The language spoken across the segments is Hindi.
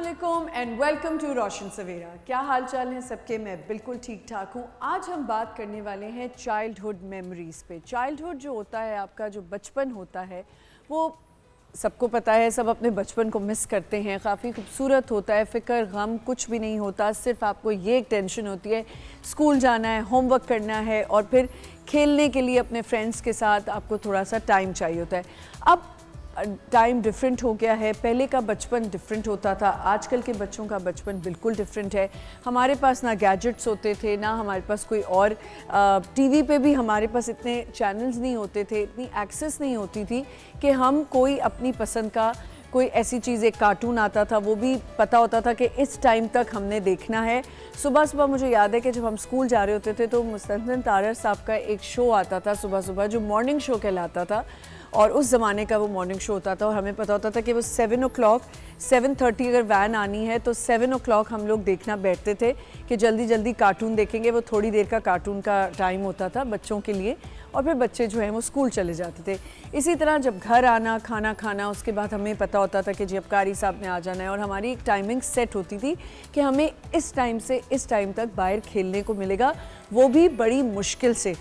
अस्सलामुअलैकुम एंड वेलकम टू रोशन सवेरा। क्या हाल चाल है सबके? मैं बिल्कुल ठीक ठाक हूँ। आज हम बात करने वाले हैं चाइल्डहुड मेमोरीज़ पे। चाइल्डहुड जो होता है, आपका जो बचपन होता है, वो सबको पता है, सब अपने बचपन को मिस करते हैं। काफ़ी खूबसूरत होता है, फ़िक्र गम कुछ भी नहीं होता, सिर्फ आपको ये एक टेंशन होती है, स्कूल जाना है, होमवर्क करना है और फिर खेलने के लिए अपने फ्रेंड्स के साथ आपको थोड़ा सा टाइम चाहिए होता है। अब टाइम डिफरेंट हो गया है, पहले का बचपन डिफरेंट होता था, आजकल के बच्चों का बचपन बिल्कुल डिफरेंट है। हमारे पास ना गैजेट्स होते थे, ना हमारे पास कोई और टीवी पे भी हमारे पास इतने चैनल्स नहीं होते थे, इतनी एक्सेस नहीं होती थी कि हम कोई अपनी पसंद का कोई ऐसी चीज़, एक कार्टून आता था वो भी पता होता था कि इस टाइम तक हमने देखना है। सुबह सुबह मुझे याद है कि जब हम स्कूल जा रहे होते थे तो मुस्तफा तारर साहब का एक शो आता था सुबह सुबह, जो मॉर्निंग शो कहलाता था, और उस ज़माने का वो मॉर्निंग शो होता था और हमें पता होता था कि वो 7 o'clock 7:30 अगर वैन आनी है तो 7 o'clock हम लोग देखना बैठते थे कि जल्दी जल्दी कार्टून देखेंगे। वो थोड़ी देर का कार्टून का टाइम होता था बच्चों के लिए, और फिर बच्चे जो हैं वो स्कूल चले जाते थे। इसी तरह जब घर आना, खाना खाना, उसके बाद हमें पता होता था कि जी अब कारी साहब ने आ जाना है, और हमारी एक टाइमिंग सेट होती थी कि हमें इस टाइम से इस टाइम तक बाहर खेलने को मिलेगा, वो भी बड़ी मुश्किल से।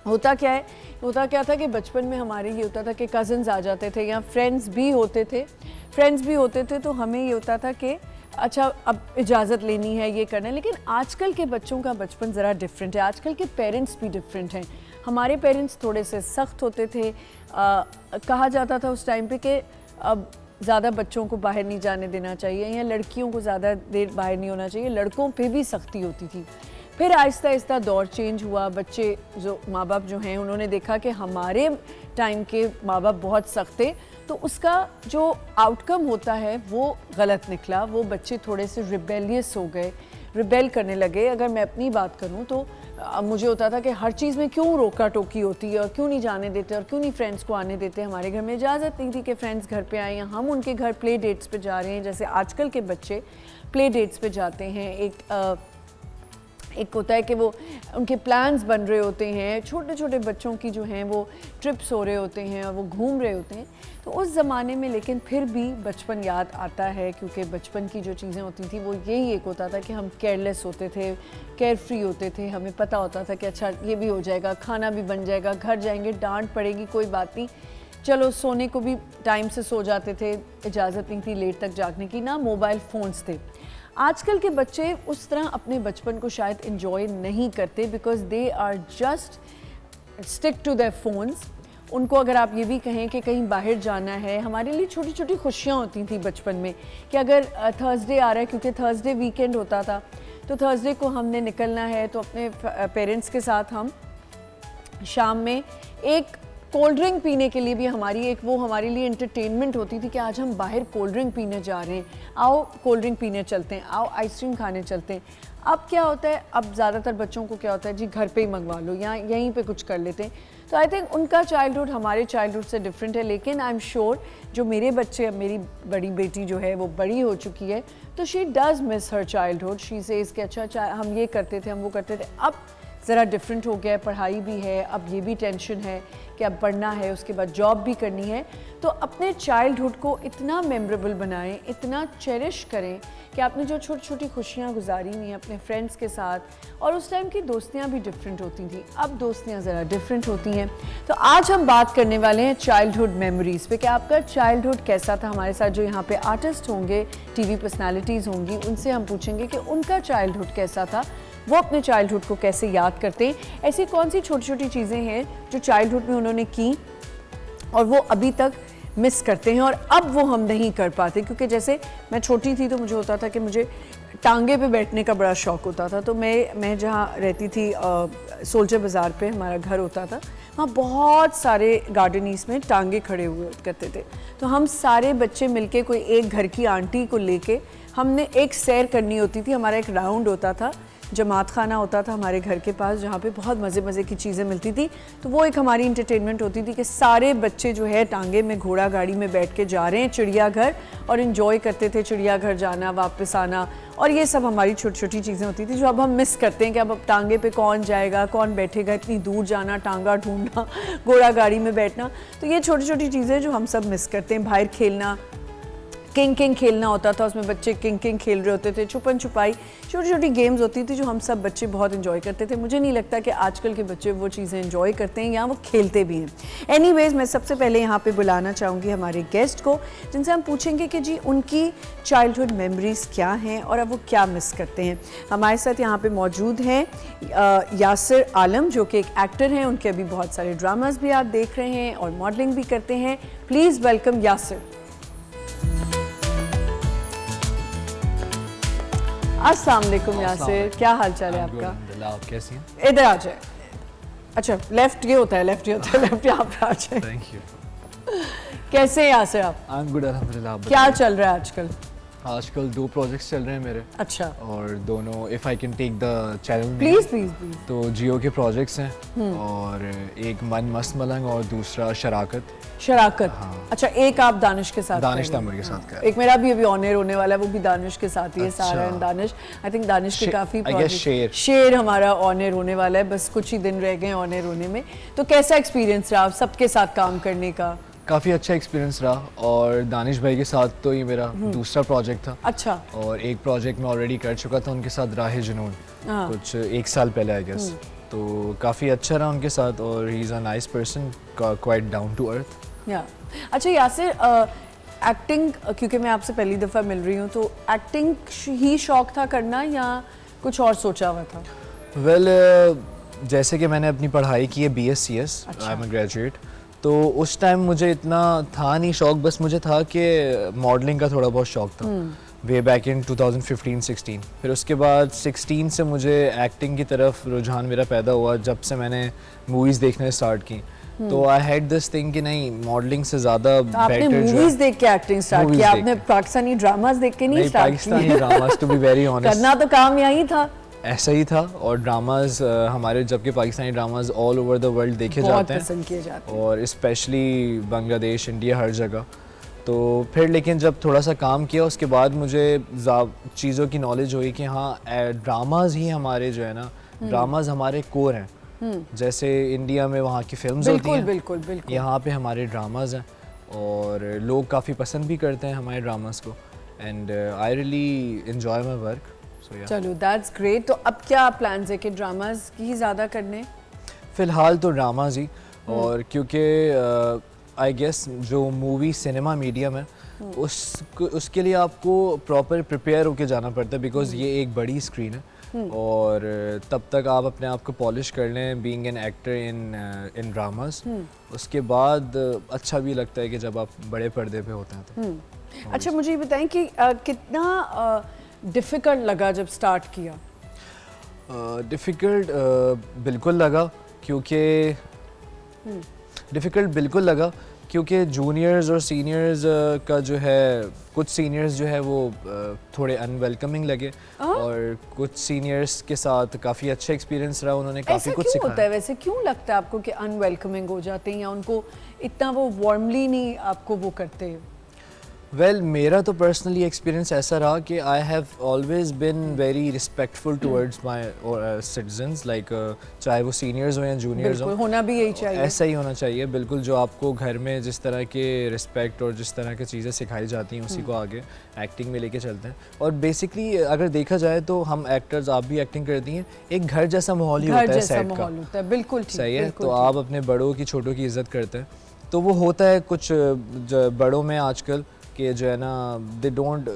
होता क्या था कि बचपन में हमारे ये होता था कि कज़न्स आ जाते थे या फ्रेंड्स भी होते थे, तो हमें ये होता था कि अच्छा अब इजाज़त लेनी है, ये करना है। लेकिन आजकल के बच्चों का बचपन ज़रा डिफरेंट है, आजकल के पेरेंट्स भी डिफरेंट हैं। हमारे पेरेंट्स थोड़े से सख्त होते थे, कहा जाता था उस टाइम पे कि अब ज़्यादा बच्चों को बाहर नहीं जाने देना चाहिए या लड़कियों को ज़्यादा देर बाहर नहीं होना चाहिए, लड़कों पे भी सख्ती होती थी। फिर आहिस्ता आहिस्ता दौर चेंज हुआ, बच्चे जो माँ बाप जो हैं उन्होंने देखा कि हमारे टाइम के माँ बाप बहुत सख्त थे, तो उसका जो आउटकम होता है वो गलत निकला। वो बच्चे थोड़े से रिबेलियस हो गए, रिबेल करने लगे। अगर मैं अपनी बात करूँ तो मुझे होता था कि हर चीज़ में क्यों रोका टोकी होती है और क्यों नहीं जाने देते और क्यों नहीं फ्रेंड्स को आने देते। हमारे घर में इजाज़त नहीं थी कि फ्रेंड्स घर पे आए या हम उनके घर प्ले डेट्स पे जा रहे हैं, जैसे आजकल के बच्चे प्ले डेट्स पे जाते हैं। एक होता है कि वो उनके प्लान्स बन रहे होते हैं, छोटे छोटे बच्चों की जो हैं वो ट्रिप्स हो रहे होते हैं और वो घूम रहे होते हैं। तो उस ज़माने में लेकिन फिर भी बचपन याद आता है, क्योंकि बचपन की जो चीज़ें होती थी वो यही एक होता था कि हम केयरलेस होते थे, केयर फ्री होते थे। हमें पता होता था कि अच्छा ये भी हो जाएगा, खाना भी बन जाएगा, घर जाएंगे डांट पड़ेगी, कोई बात नहीं, चलो सोने को भी टाइम से सो जाते थे, इजाज़त नहीं थी लेट तक जागने की, ना मोबाइल फ़ोन्स थे। आजकल के बच्चे उस तरह अपने बचपन को शायद इन्जॉय नहीं करते, because they are just stick to their phones. उनको अगर आप ये भी कहें कि कहीं बाहर जाना है, हमारे लिए छोटी छोटी खुशियाँ होती थी बचपन में कि अगर थर्सडे आ रहा है, क्योंकि थर्सडे वीकेंड होता था, तो थर्सडे को हमने निकलना है, तो अपने पेरेंट्स के साथ हम शाम में एक कोल्ड ड्रिंक पीने के लिए भी हमारे लिए एंटरटेनमेंट होती थी कि आज हम बाहर कोल्ड ड्रिंक पीने जा रहे हैं, आओ कोल्ड ड्रिंक पीने चलते हैं, आओ आइसक्रीम खाने चलते हैं। अब क्या होता है, अब ज़्यादातर बच्चों को क्या होता है, जी घर पे ही मंगवा लो या यहीं पे कुछ कर लेते हैं। तो आई थिंक उनका चाइल्डहुड हमारे चाइल्डहुड से डिफरेंट है। लेकिन आई एम श्योर जो मेरे बच्चे, मेरी बड़ी बेटी जो है वो बड़ी हो चुकी है, तो she does miss her childhood. She says कि अच्छा हम ये करते थे, हम वो करते थे। अब ज़रा डिफरेंट हो गया है, पढ़ाई भी है, अब ये भी टेंशन है कि अब पढ़ना है, उसके बाद जॉब भी करनी है। तो अपने चाइल्डहुड को इतना मेमोरेबल बनाएं, इतना चेरिश करें कि आपने जो छोटी छोटी खुशियाँ गुजारी हुई हैं अपने फ्रेंड्स के साथ, और उस टाइम की दोस्तियाँ भी डिफरेंट होती थी, अब दोस्तियाँ ज़रा डिफरेंट होती हैं। तो आज हम बात करने वाले हैं चाइल्डहुड मेमोरीज़ पे कि आपका चाइल्डहुड कैसा था। हमारे साथ जो यहाँ पे आर्टिस्ट होंगे, टीवी पर्सनालिटीज़ होंगी, उनसे हम पूछेंगे कि उनका चाइल्डहुड कैसा था, वो अपने चाइल्डहुड को कैसे याद करते हैं, ऐसी कौन सी छोटी छोटी चीज़ें हैं जो चाइल्डहुड में उन्होंने की और वो अभी तक मिस करते हैं और अब वो हम नहीं कर पाते। क्योंकि जैसे मैं छोटी थी तो मुझे होता था कि मुझे टांगे पे बैठने का बड़ा शौक़ होता था। तो मैं जहाँ रहती थी सोल्जर बाज़ार पे हमारा घर होता था, वहाँ बहुत सारे गार्डनीज़ में टांगे खड़े हुए करते थे। तो हम सारे बच्चे मिलके, कोई एक घर की आंटी को लेके हमने एक सैर करनी होती थी। हमारा एक राउंड होता था, जमात खाना होता था हमारे घर के पास, जहाँ पे बहुत मज़े की चीज़ें मिलती थी। तो वो एक हमारी इंटरटेनमेंट होती थी कि सारे बच्चे जो है टांगे में, घोड़ा गाड़ी में बैठ के जा रहे हैं चिड़ियाघर, और इन्जॉय करते थे चिड़ियाघर जाना, वापस आना, और ये सब हमारी छोटी छोटी चीज़ें होती थी जो अब हम मिस करते हैं कि अब टांगे पे कौन जाएगा, कौन बैठेगा, इतनी दूर जाना, टांगा ढूंढना, घोड़ा गाड़ी में बैठना। तो ये छोटी छोटी चीज़ें जो हम सब मिस करते हैं। बाहर खेलना, किंग किंग खेलना होता था, उसमें बच्चे किंग किंग खेल रहे होते थे, छुपन छुपाई, छोटी छोटी गेम्स होती थी जो हम सब बच्चे बहुत इन्जॉय करते थे। मुझे नहीं लगता कि आजकल के बच्चे वो चीज़ें इन्जॉय करते हैं या वो खेलते भी हैं। एनीवेज, मैं सबसे पहले यहाँ पे बुलाना चाहूँगी हमारे गेस्ट को, जिनसे हम पूछेंगे कि जी उनकी चाइल्डहुड मेमोरीज़ क्या हैं और अब वो क्या मिस करते हैं। हमारे साथ यहाँ पे मौजूद हैं यासिर आलम, जो कि एक एक्टर हैं। उनके अभी बहुत सारे ड्रामास भी आप देख रहे हैं और मॉडलिंग भी करते हैं। Please welcome Yasir. अस्सलाम वालेकुम यासिर, क्या हाल चाल है आपका? आप कैसी हैं? इधर आ जाए। अच्छा, लेफ्ट ये होता है, लेफ्ट ये होता है, लेफ्ट यहाँ पे आ जाए। Thank you. कैसे हैं यासिर आप? आई एम गुड अल्हम्दुलिल्लाह। क्या चल रहा है आजकल? आजकल 2 प्रोजेक्ट्स चल रहे हैं मेरे। अच्छा, और दोनों if I can take the channel please please please. तो जियो के प्रोजेक्ट्स हैं और एक मन मस्त मलंग और दूसरा शराकत। शराकत। हाँ। अच्छा, एक आप दानिश के साथ दानिश कर रहे हैं। तामर के साथ कर। एक मेरा भी अभी ऑन एयर होने वाला है, वो भी दानिश के साथ ही है। अच्छा। सारा and Danish, I think Danish के काफी I guess शेर हमारा ऑन एयर होने वाला है, बस कुछ ही दिन रह गए ऑन एयर होने में। तो कैसा एक्सपीरियंस रहा सबके साथ काम करने का? काफ़ी अच्छा एक्सपीरियंस रहा और दानिश भाई के साथ तो ये मेरा दूसरा प्रोजेक्ट था। अच्छा। और एक प्रोजेक्ट मैं ऑलरेडी कर चुका था उनके साथ, राह जुनून, हाँ। कुछ 1 साल पहले आई गेस। तो काफ़ी अच्छा रहा उनके साथ और he is a nice person, quite down to earth. या अच्छा यासिर, एक्टिंग, क्योंकि मैं आपसे पहली दफ़ा मिल रही हूँ, तो एक्टिंग ही शौक था करना या कुछ और सोचा हुआ था? वेल, जैसे कि मैंने अपनी पढ़ाई की है BScs, I am a graduate, तो उस टाइम मुझे इतना था नहीं शौक, बस मुझे था कि मॉडलिंग का थोड़ा बहुत शौक था वे बैक इन 2015-16। फिर उसके बाद 16 से मुझे एक्टिंग की तरफ रुझान मेरा पैदा हुआ जब से मैंने मूवीज़ देखने स्टार्ट की। तो आई हैड दिस थिंग कि नहीं, मॉडलिंग से ज़्यादा आपने मूवीज़ देख के एक्टिंग स्टार्ट किया? आपने पाकिस्तानी ड्रामास देख के नहीं स्टार्ट किया? Pakistani dramas, to be very honest, करना तो काम यही था। ऐसा ही था। और ड्रामास हमारे, जबकि Pakistani dramas all over the world देखे जाते हैं, पसंद किए जाते हैं, और स्पेशली बांग्लादेश, इंडिया, हर जगह। तो फिर लेकिन जब थोड़ा सा काम किया उसके बाद मुझे चीज़ों की नॉलेज हुई कि हाँ, ड्रामाज ही हमारे जो है ना, ड्रामाज हमारे कोर हैं। जैसे इंडिया में वहाँ की फिल्म्स होती हैं, बिल्कुल बिल्कुल, यहाँ पे हमारे ड्रामाज हैं और लोग काफ़ी पसंद भी करते हैं हमारे ड्रामास को। And I really enjoy my work. चलो दैट्स ग्रेट। तो अब क्या प्लान्स है कि ड्रामाज ही ज़्यादा करने? फ़िलहाल तो ड्रामाज ही, और क्योंकि आई गेस जो मूवी सिनेमा मीडियम है उसके लिए आपको प्रॉपर प्रिपेयर होके जाना पड़ता है, बिकॉज ये एक बड़ी स्क्रीन है और तब तक आप अपने आप को पॉलिश कर लें being an actor in dramas, उसके बाद अच्छा भी लगता है कि जब आप बड़े पर्दे पे होते हैं तो। अच्छा, मुझे ये बताएं कि कितना डिफ़िकल्ट लगा जब स्टार्ट किया? डिफ़िकल्ट बिल्कुल लगा, क्योंकि डिफ़िकल्ट बिल्कुल लगा क्योंकि जूनियर्स और सीनियर्स का जो है, कुछ सीनियर्स जो है वो थोड़े अनवेलकमिंग लगे और कुछ सीनियर्स के साथ काफ़ी अच्छा एक्सपीरियंस रहा, उन्होंने काफ़ी कुछ सिखाया। होता है वैसे, क्यों लगता है आपको कि अनवेलकमिंग हो जाते हैं या उनको इतना वो वार्मली नहीं आपको वो करते? वेल, मेरा तो पर्सनली एक्सपीरियंस ऐसा रहा कि I have always been very respectful towards my citizens, like चाहे वो सीनियर्स हो या जूनियर्स हो, होना भी यही चाहिए, ऐसा ही होना चाहिए बिल्कुल। जो आपको घर में जिस तरह के रिस्पेक्ट और जिस तरह की चीज़ें सिखाई जाती हैं उसी को आगे एक्टिंग में लेके चलते हैं। और बेसिकली अगर देखा जाए तो हम एक्टर्स, आप भी एक्टिंग करती हैं, एक घर जैसा माहौल ही होता है सेट का। बिल्कुल ठीक, सही है। तो आप अपने बड़ों की, छोटों की इज्जत करते हैं, तो वो होता है कुछ बड़ों में आजकल कि जो है ना, they don't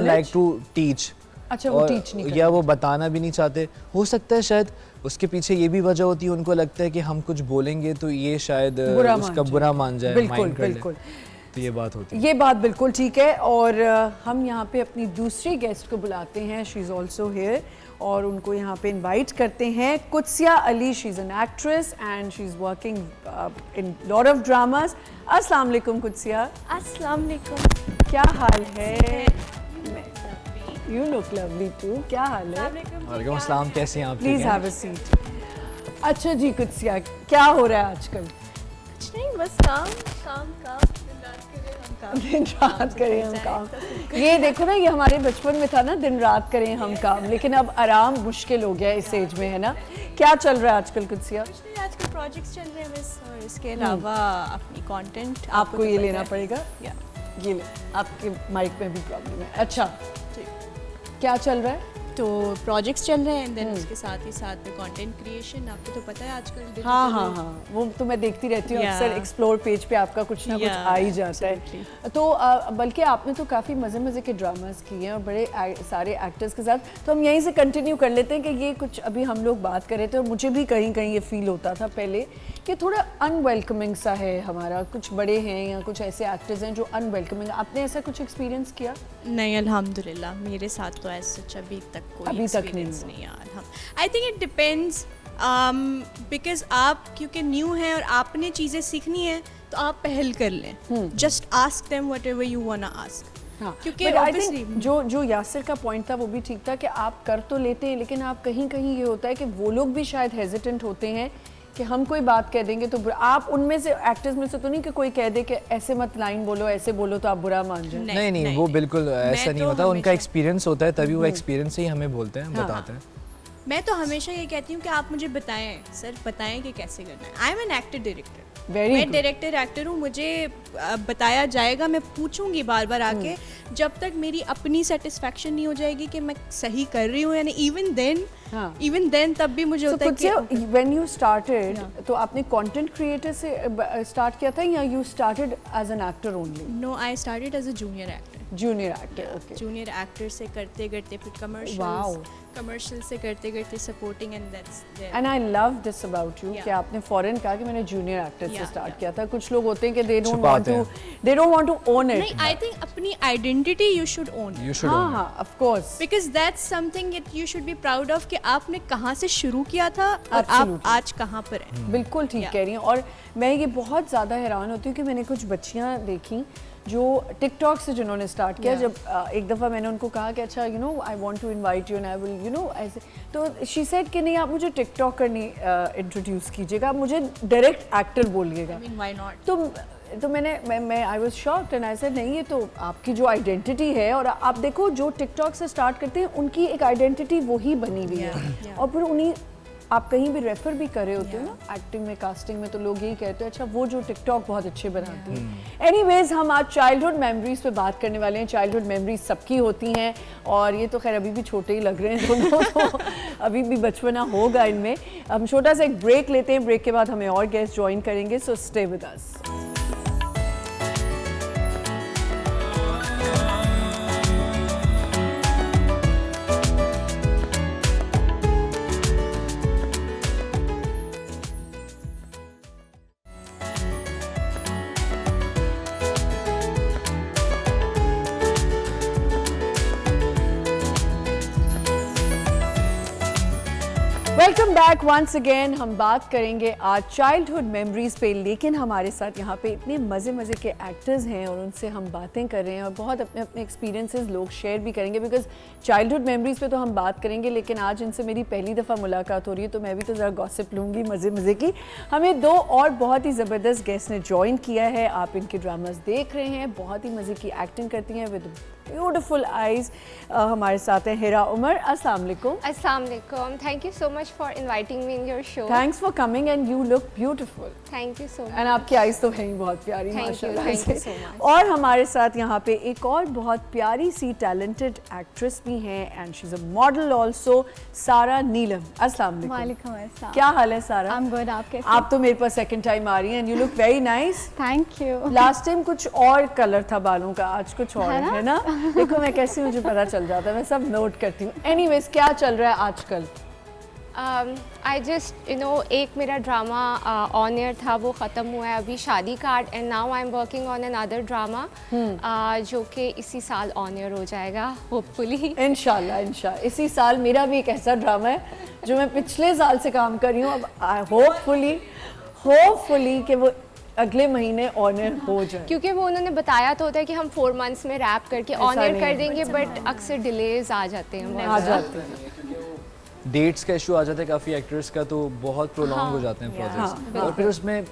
like to teach. अच्छा, वो टीच नहीं करते या वो बताना भी नहीं चाहते। हो सकता है शायद उसके पीछे ये भी वजह होती है, उनको लगता है कि हम कुछ बोलेंगे तो ये शायद उसका बुरा मान जाए, बिल्कुल बिल्कुल। तो ये बात होती है। ये बात बिल्कुल ठीक है। और हम यहाँ पे अपनी दूसरी गेस्ट को बुलाते हैं, शी इज़ ऑल्सो हेयर, और उनको यहाँ पे इनवाइट करते हैं। Qudsia Ali, she is an actress and she is working in lot of dramas. अस्सलाम वालेकुम कुत्सिया। अस्सलाम वालेकुम। क्या हाल है? You look lovely too. क्या हाल है? वालेकुम अस्सलाम, कैसी हैं आप? Please have a seat. अच्छा जी कुत्सिया, क्या हो रहा है आजकल? कुछ नहीं, बस काम काम काम, दिन रात करें हम काम। ये देखो ना, ये हमारे बचपन में था ना, दिन रात करें हम काम, लेकिन अब आराम मुश्किल हो गया इस एज में, है ना? क्या चल रहा है आजकल कुत्सिया? आजकल प्रोजेक्ट्स चल रहे हैं बस, और इसके अलावा अपनी कंटेंट आपको ये लेना पड़ेगा। ये ले, आपके माइक में भी प्रॉब्लम है। अच्छा, क्या चल रहा है? तो प्रोजेक्ट्स चल रहे हैं, देन उसके साथ ही साथ में कंटेंट क्रिएशन, आपको तो पता है आजकल digital हाँ हाँ हाँ, वो तो मैं देखती रहती हूँ Yeah. अक्सर एक्सप्लोर पेज पे आपका कुछ ना कुछ Yeah, आ ही जाता है। absolutely. तो बल्कि आपने तो काफ़ी मज़े मज़े के ड्रामास किए हैं और बड़े सारे एक्टर्स के साथ, तो हम यहीं से कंटिन्यू कर लेते हैं कि ये कुछ अभी हम लोग बात कर रहे थे और मुझे भी कहीं कहीं ये फील होता था पहले कि थोड़ा अनवेलकमिंग सा है हमारा, कुछ बड़े हैं या कुछ ऐसे एक्टर्स हैं जो अनवेलकमिंग। आपने ऐसा कुछ एक्सपीरियंस किया? नहीं, अल्हम्दुलिल्लाह मेरे साथ तो ऐसा सच अभी तक कोई अभी तक एक्सपीरियंस नहीं यार। हम I think it depends because आप क्योंकि न्यू हैं और आपने चीज़ें सीखनी है तो आप पहल कर लें, just ask them whatever you वांना ask. हाँ, क्योंकि But I obviously- think जो यासिर का पॉइंट था वो भी ठीक था कि आप कर तो लेते हैं, लेकिन आप कहीं कहीं ये होता है कि वो लोग भी शायद हेजिटेंट होते हैं कि हम कोई बात कह देंगे तो आप उनमें से एक्टर्स में से तो नहीं कि कोई कह दे कि ऐसे मत लाइन बोलो, ऐसे बोलो तो आप बुरा मान जाए। नहीं नहीं, वो बिल्कुल ऐसा नहीं तो होता, उनका हमेशा- एक्सपीरियंस होता है तभी वो एक्सपीरियंस से ही हमें बोलते हैं, बताते हैं। मैं तो हमेशा ये कहती हूँ कि आप मुझे बताएं, सर बताएं कि कैसे करना है। I am an actor director, Very मैं good. डायरेक्टर एक्टर हूँ, मुझे बताया जाएगा, मैं पूछूंगी बार बार आके, जब तक मेरी अपनी सेटिस्फेक्शन नहीं हो जाएगी कि मैं सही कर रही हूँ, यानी हाँ। इवन देन तब भी मुझे होता है कि व्हेन यू स्टार्टेड, तो आपने कंटेंट क्रिएटर से स्टार्ट किया था या you started as an actor only? No, I started as a junior actor. Junior actor, okay. Junior actor से करते करते फिर Wow. कमर्शियल से करते करते supporting, and that's and I love this about you Yeah. कि आपने फॉरेन कहा कि मैंने जूनियर एक्टर से Yeah, स्टार्ट yeah. किया था। कुछ लोग होते हैं कि they don't want to own नहीं, इट। आई थिंक अपनी identity you should own. You should हाँ हाँ, of course. Because that's something it you should be proud of कि आपने कहाँ से शुरू किया था और आप Absolutely. आज कहाँ पर हैं। बिल्कुल ठीक Yeah. कह रही हैं। और मैं ये बहुत ज़्यादा हैरान होती हूँ कि मैंने कुछ बच्चियाँ देखी जो टिकटॉक से जिन्होंने स्टार्ट किया। Yeah. जब एक दफ़ा मैंने उनको कहा कि अच्छा you know I want to invite you and I will you know ऐसे, तो शी सेड कि नहीं आप मुझे टिकटॉक करनी इंट्रोड्यूस कीजिएगा, आप मुझे डायरेक्ट एक्टर बोलिएगा। I mean why not. तो मैं I was shocked and I said नहीं, ये तो आपकी जो आइडेंटिटी है, और आप देखो जो टिकटॉक से स्टार्ट करते हैं उनकी एक आइडेंटिटी वही बनी हुई है। Yeah. और फिर उन्हीं आप कहीं भी रेफर भी कर रहे होते हो ना एक्टिंग में, कास्टिंग में, तो लोग यही कहते हैं अच्छा वो जो टिकटॉक बहुत अच्छे बनाती हैं। एनीवेज, हम आज चाइल्डहुड मेमोरीज पे बात करने वाले हैं। चाइल्डहुड मेमोरीज सबकी होती हैं और ये तो खैर अभी भी छोटे ही लग रहे हैं दोनों, तो अभी भी बचपना होगा इनमें। हम छोटा सा एक ब्रेक लेते हैं, ब्रेक के बाद हमें और गेस्ट ज्वाइन करेंगे, so stay with us. Welcome back once again. हम बात करेंगे आज चाइल्डहुड मेमोरीज पे, लेकिन हमारे साथ यहाँ पे इतने मज़े मज़े के एक्टर्स हैं और उनसे हम बातें कर रहे हैं और बहुत अपने अपने एक्सपीरियंसेस लोग शेयर भी करेंगे। बिकॉज चाइल्डहुड मेमोरीज पे तो हम बात करेंगे, लेकिन आज इनसे मेरी पहली दफ़ा मुलाकात हो रही है तो मैं भी तो ज़रा गॉसिप लूँगी मज़े मज़े की। हमें दो और बहुत ही ज़बरदस्त गेस्ट ने ज्वाइन किया है। आप इनके ड्रामास देख रहे हैं, बहुत ही मज़े की एक्टिंग करती हैं विद ब्यूटिफुल आइज़। हमारे साथ हैं हिरा उमर। अस्सलाम वालेकुम। Assalamualaikum. Thank you so much for inviting me in your show. Thanks for coming and you look beautiful. Thank you so much. And आपकी आइज़ तो हैं ही बहुत प्यारी Thank you, माशाल्लाह thank you से। so much. और हमारे साथ यहाँ पे एक और बहुत प्यारी सी टैलेंटेड एक्ट्रेस भी हैं and she is a model also, सारा नीलम। अस्सलाम वालेकुम। वालेकुम अस्सलाम। क्या हाल है सारा? I'm good, आप कैसे? आप तो मेरे पास सेकंड टाइम आ रही हैं and you look very nice. Thank you. Last time कुछ और कलर था बालों का, आज कुछ और है ना? देखो मैं कैसे, मुझे पता चल जाता है, मैं सब नोट करती हूँ। एनीवेज, क्या चल रहा है आजकल? I just एक मेरा ड्रामा ऑन एयर था, वो ख़त्म हुआ है अभी, शादी card, and now I am working on another drama जो कि इसी साल ऑन एयर हो जाएगा होपफुली। इंशाल्लाह इंशाल्लाह इसी साल मेरा भी एक ऐसा ड्रामा है जो मैं पिछले साल से काम कर रही हूँ। अब होपफुली कि वो अगले महीने ऑन एयर हो जाए, क्योंकि वो उन्होंने बताया तो होता है कि हम 4 months में रैप करके ऐसा ऑन एयर नहीं कर है। देंगे, बट अक्सर डिलेज आ जाते हैं बहुत आ ज़्यादा। जाते हैं। डेट्स का इशू आ जाता है काफ़ी एक्टर्स का, तो बहुत प्रोलॉन्ग हो जाते हैं प्रोजेक्ट्स। और फिर उसमें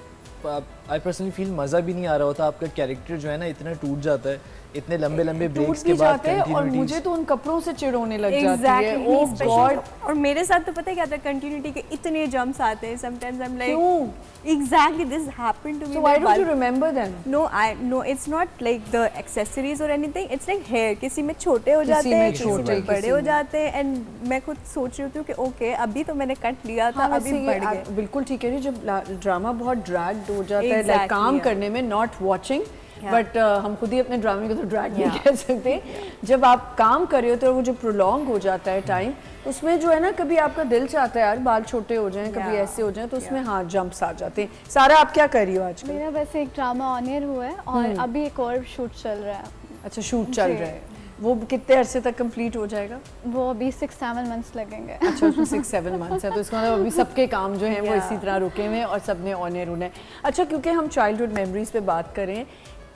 आई पर्सनली फील मज़ा भी नहीं आ रहा होता, आपका कैरेक्टर जो है ना इतना टूट जाता है इतने लंबे लंबे टूट ब्रेक्स भी के बाद जाते हैं और मुझे कंटिन्यूटीज। तो उन कपड़ों से चिढ़ होने लग जाती है। Exactly, ओह especially गॉड, और मेरे साथ तो पता है क्या था, कंटिन्यूटी के इतने जंप्स आते हैं, समटाइम्स आई एम लाइक क्यों? Exactly this happened to me. So why don't you remember them? No, it's not like the accessories or anything. It's like hair. किसी में छोटे हो जाते में हैं, किसी छोटे, में बड़े किसी हो में। जाते हैं, एंड मैं खुद सोच रही हूँ कि ओके अभी तो मैंने कट लिया था, हाँ, अभी वैसे बढ़ ये गए। आप बिल्कुल ठीक है, जब ड्रामा बहुत ड्रैग्ड हो जाता है, लाइक Exactly, काम yeah. करने में, नॉट वॉचिंग, Yeah. बट हम खुद ही अपने ड्रामे को तो ड्रैग नहीं Yeah. कह सकते। जब आप काम कर रहे होते हो, वो जो प्रोलॉन्ग हो जाता है टाइम, उसमें जो है ना, कभी आपका दिल चाहता है यार बाल छोटे हो जाएं, कभी Yeah. ऐसे हो जाएं, तो उसमें हाँ जंप्स आ जाते हैं। सारा आप क्या कर रही हो आजकल? मेरा वैसे एक ड्रामा ऑन एयर हुआ है और अभी एक और शूट चल रहा है। अच्छा, शूट चल जी। रहा है, वो कितने अरसे तक कंप्लीट हो जाएगा? वो अभी 6-7 मंथ्स लगेंगे। अच्छा, उसमें 6-7 मंथ्स है, तो इसका मतलब अभी सबके काम जो हैं वो Yeah. इसी तरह रुके हुए हैं और सबने ऑन एयर होना है। अच्छा, क्योंकि हम चाइल्डहुड मेमोरीज पे बात करें,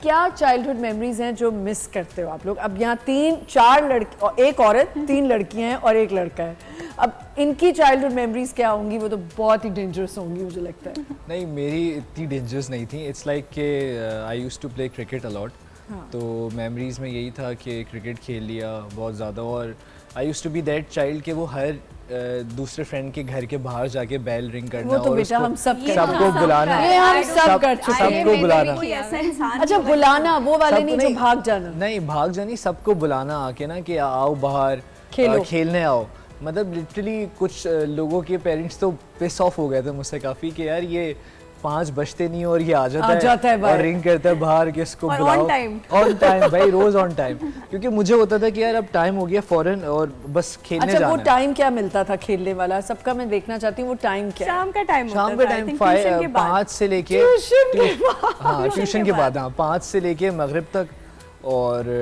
क्या चाइल्डहुड मेमोरीज हैं जो मिस करते हो आप लोग? अब यहाँ 3-4 लड़की और एक औरत, 3 लड़कियाँ हैं और एक लड़का है। अब इनकी चाइल्डहुड मेमोरीज क्या होंगी? वो तो बहुत ही डेंजरस होंगी मुझे लगता है। नहीं, मेरी इतनी डेंजरस नहीं थी। इट्स लाइक के I used to play cricket a lot, तो मेमोरीज में यही था कि क्रिकेट खेल लिया बहुत ज़्यादा, और I used to be that child कि वो हर दूसरे फ्रेंड के घर के बाहर जाके बेल रिंग करना, वो तो और बेटा उसको हम सब करते सबको हैं। बुलाना, ये हम सब कर चुके हैं। सबको बुलाना। कोई ऐसा इंसान अच्छा, नहीं होगा बुलाना वो वाले सबको नहीं जो भाग जाना। नहीं, भाग जानी, सबको बुलाना आके ना कि आओ बाहर खेलो। खेलने आओ। मतलब लिटरली कुछ लोगों के पेरेंट्स तो पिस ऑफ हो गए थे मुझसे काफ़ी कि यार ये 5 बजते नहीं और ये आ जाता है बाहर। और रिंग करता है बाहर कि इसको और बुलाओ। on time। ऑन टाइम भाई, रोज ऑन टाइम, क्योंकि मुझे होता था कि यार अब टाइम हो गया फौरन और बस खेलने अच्छा, जाना वो है। टाइम क्या मिलता था खेलने वाला? सबका मैं देखना चाहती हूँ, वो टाइम क्या है? शाम का टाइम शाम का टाइम 5 से लेके हाँ, ट्यूशन के बाद, हाँ 5 से लेके मगरिब तक। और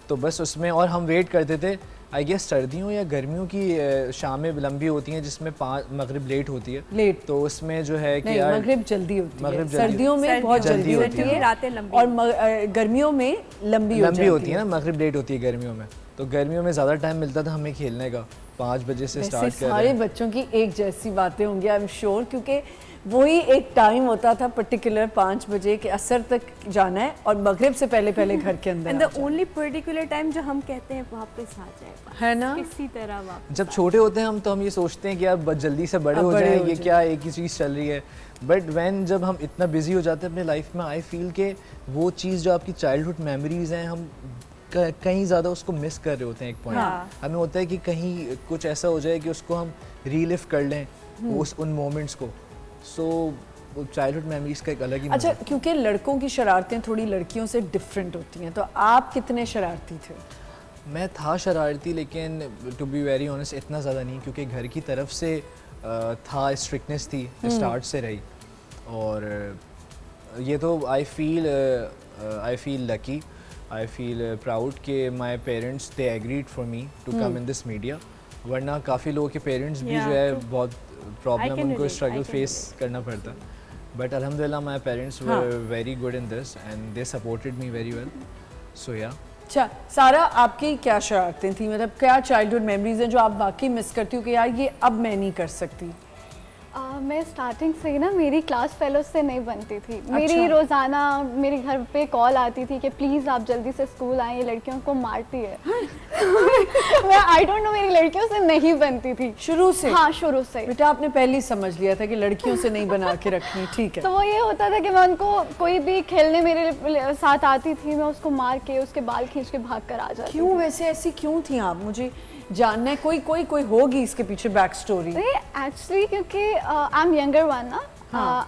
तो बस उसमें, और हम वेट करते थे, आई गेस सर्दियों या गर्मियों की शामें लंबी होती हैं जिसमें मगरिब लेट होती है, लेट तो उसमें जो है कि नहीं, यार मगरिब जल्दी होती है। मगरिब जल्दी सर्दियों में बहुत जल्दी होती है, रातें लंबी और गर्मियों में लंबी होती है ना, मगरिब लेट होती है गर्मियों में, तो गर्मियों में ज़्यादा टाइम मिलता था हमें खेलने का। 5 बजे से वैसे स्टार्ट कर रहे सारे हैं। बच्चों की एक जैसी बातें होंगी, आई एम श्योर, क्योंकि वही एक टाइम होता था पर्टिकुलर 5 बजे के असर तक जाना है और मगरिब से पहले पहले घर के अंदर एंड आ द जाना। ओनली पर्टिकुलर टाइम जो हम कहते हैं वापस आ जाएगा, है ना? इसी तरह वापस। जब छोटे होते हैं हम तो हम ये सोचते हैं कि यार बस जल्दी से बड़े अब हो बड़े जाएं, हो ये जाएं। क्या एक ही चीज़ चल रही है। बट व्हेन जब हम इतना बिजी हो जाते हैं अपने लाइफ में, आई फील के वो चीज़ जो आपकी चाइल्डहुड मेमोरीज हैं, हम कहीं ज़्यादा उसको मिस कर रहे होते हैं। एक पॉइंट हाँ। हमें होता है कि कहीं कुछ ऐसा हो जाए कि उसको हम रीलिव कर लें, उन मोमेंट्स को। सो चाइल्डहुड मेमोरीज का एक अलग ही अच्छा, मज़ा है। क्योंकि लड़कों की शरारतें थोड़ी लड़कियों से डिफरेंट होती हैं, तो आप कितने शरारती थे? मैं था शरारती, लेकिन टू बी वेरी ऑनेस्ट इतना ज़्यादा नहीं, क्योंकि घर की तरफ से था, स्ट्रिक्टनेस थी स्टार्ट से रही। और ये तो I feel lucky, I feel proud कि my parents they agreed for me to come in this media, वरना काफ़ी लोगों के पेरेंट्स भी Yeah, जो है true. बहुत प्रॉब्लम can उनको relate, struggle I can face करना पड़ता। बट अल्हम्दुलिल्लाह my parents were very good in this and they supported me very well. So yeah अच्छा, सारा आपकी क्या शरारतें थी? मतलब क्या चाइल्डहुड मेमोरीज हैं जो आप वाकई मिस करती हो कि यार ये अब मैं नहीं कर सकती? मैं स्टार्टिंग से ही ना मेरी क्लास फेलो से नहीं बनती थी। मेरी अच्छा। रोज़ाना मेरे घर पे कॉल आती थी कि प्लीज़ आप जल्दी से स्कूल आएं, ये लड़कियों को मारती है। मैं आई डोंट नो, मेरी लड़कियों से नहीं बनती थी शुरू से? हाँ, शुरू से। बेटा आपने पहले ही समझ लिया था कि लड़कियों से नहीं बना के रखनी, ठीक है। तो वो ये होता था कि मैं उनको, कोई भी खेलने मेरे साथ आती थी, मैं उसको मार के उसके बाल खींच के भाग कर आ जाती क्यों वैसे ऐसी क्यों थी आप? मुझे जानना है, कोई होगी इसके पीछे बैक स्टोरी। थी। एक्चुअली क्योंकि आई एम यंगर वन ना,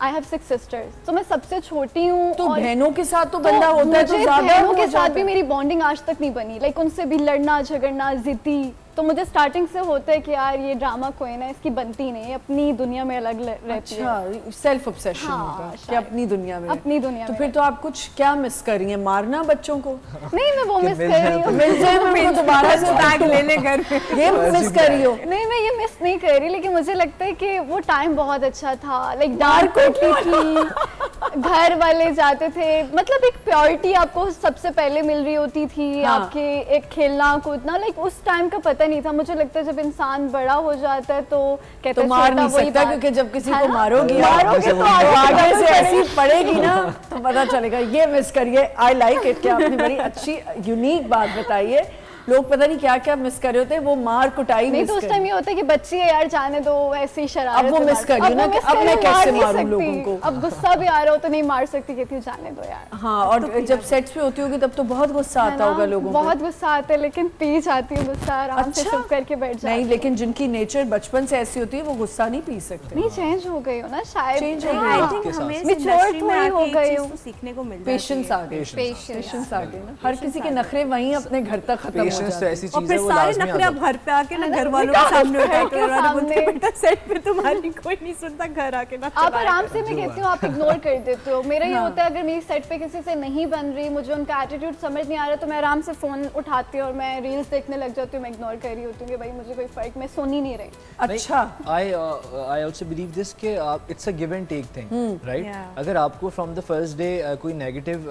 आई हैव 6 सिस्टर्स, तो मैं सबसे छोटी हूँ। तो और बहनों के साथ तो बंदा होता है, तो मुझे ज्यादा बहनों हो के साथ जाता भी है। मेरी बॉन्डिंग आज तक नहीं बनी, लाइक उनसे भी लड़ना झगड़ना, जिद्दी। तो मुझे स्टार्टिंग से होता है कि यार ये ड्रामा कोई ना, इसकी बनती नहीं, अपनी दुनिया में अलग रहती है। अच्छा, सेल्फ ऑब्सेशन हाँ, होगा कि शायद। अपनी दुनिया में। अपनी दुनिया तो में फिर तो आप कुछ क्या मिस कर रही हैं? मारना बच्चों को? नहीं, मैं वो कि मिस मिल कर जाए रही तो हूँ। मिल जाए मैं उनको दोबारा से बैग लेने घर पे। ये मिस कर रही हो? नहीं, मैं ये मिस नहीं कर रही, लेकिन मुझे लगता है कि वो टाइम बहुत अच्छा था। लाइक डार्क होती थी, घर वाले जाते थे, मतलब एक प्योरिटी आपको सबसे पहले मिल रही होती थी। हाँ। आपके एक खेलना कूदना, लाइक उस टाइम का पता नहीं था। मुझे लगता है जब इंसान बड़ा हो जाता है तो कहते तो हैं मार छोटा नहीं वही सकता, बात। क्योंकि जब किसी है को ना? मारोगी मारोगे तो आगे से ऐसी पड़ेगी। पड़ेगी ना तो पता चलेगा। ये मिस करिए, आई लाइक इट कि आपने बड़ी अच्छी यूनिक बात बताई है। लोग पता नहीं क्या क्या मिस कर रहे होते हैं, वो मार कुटाई नहीं मिस तो उस कर टाइम ये होता है कि बच्ची है यार, जाने दो, ऐसी ही शरारत अब वो है, मिस मार- कर रही है ना वो कि मिस अब कर मैं रही, कैसे मार नहीं मारूं सकती। लोगों को। अब गुस्सा भी आ रहा हो तो नहीं मार सकती, कहती हूँ जाने दो यार। हाँ, और जब सेट्स पे होती होगी तब तो बहुत गुस्सा है आता ना? होगा लोगों को। बहुत गुस्सा आता है, लेकिन पी जाती हूँ गुस्सा, आराम से अच्छा? चुप करके बैठ जाती नहीं, हूँ। लेकिन जिनकी नेचर बचपन से ऐसी होती है वो गुस्सा नहीं पी सकते। नहीं, चेंज हो गई हो ना शायद। Change हो हाँ। गई। आई हाँ। थिंक हमें इस Mature इंडस्ट्री में थोड़ी हो आके एक गई चीज़ हूँ। तो सीखने को मिलता पेशेंस आ गए, Patience. पेशेंस आ गए ना। हर किसी के नखरे वहीं अपने घर तक खत्म हो पेशेंस तो जाते हैं। ऐसी और चीज फिर है वो सारे लाजमी नखरे आ अब घर पे आके ना है ना? घर वालों निकाल के सामने के उठा के और सामने। बोलते बेटा सेट पे तुम्हारी कोई नहीं सुनता, घर आके ना आप चलाया आराम करो। से, मैं कहती हूँ आप इग्नोर कर देते हो। मेरा ये हाँ। होता है अगर मेरी सेट पे किसी से नहीं बन रही, मुझे उनका एटीट्यूड समझ नहीं आ रहा, तो मैं आराम से फोन उठाती हूँ और मैं रील्स देखने लग जाती हूँ। मैं इग्नोर कर रही होती हूँ कि भाई मुझे कोई फर्क, मैं सुन ही नहीं रही। अच्छा, I also believe this कि it's a give and take thing, right? Yeah. अगर आपको from the first day कोई नेगेटिव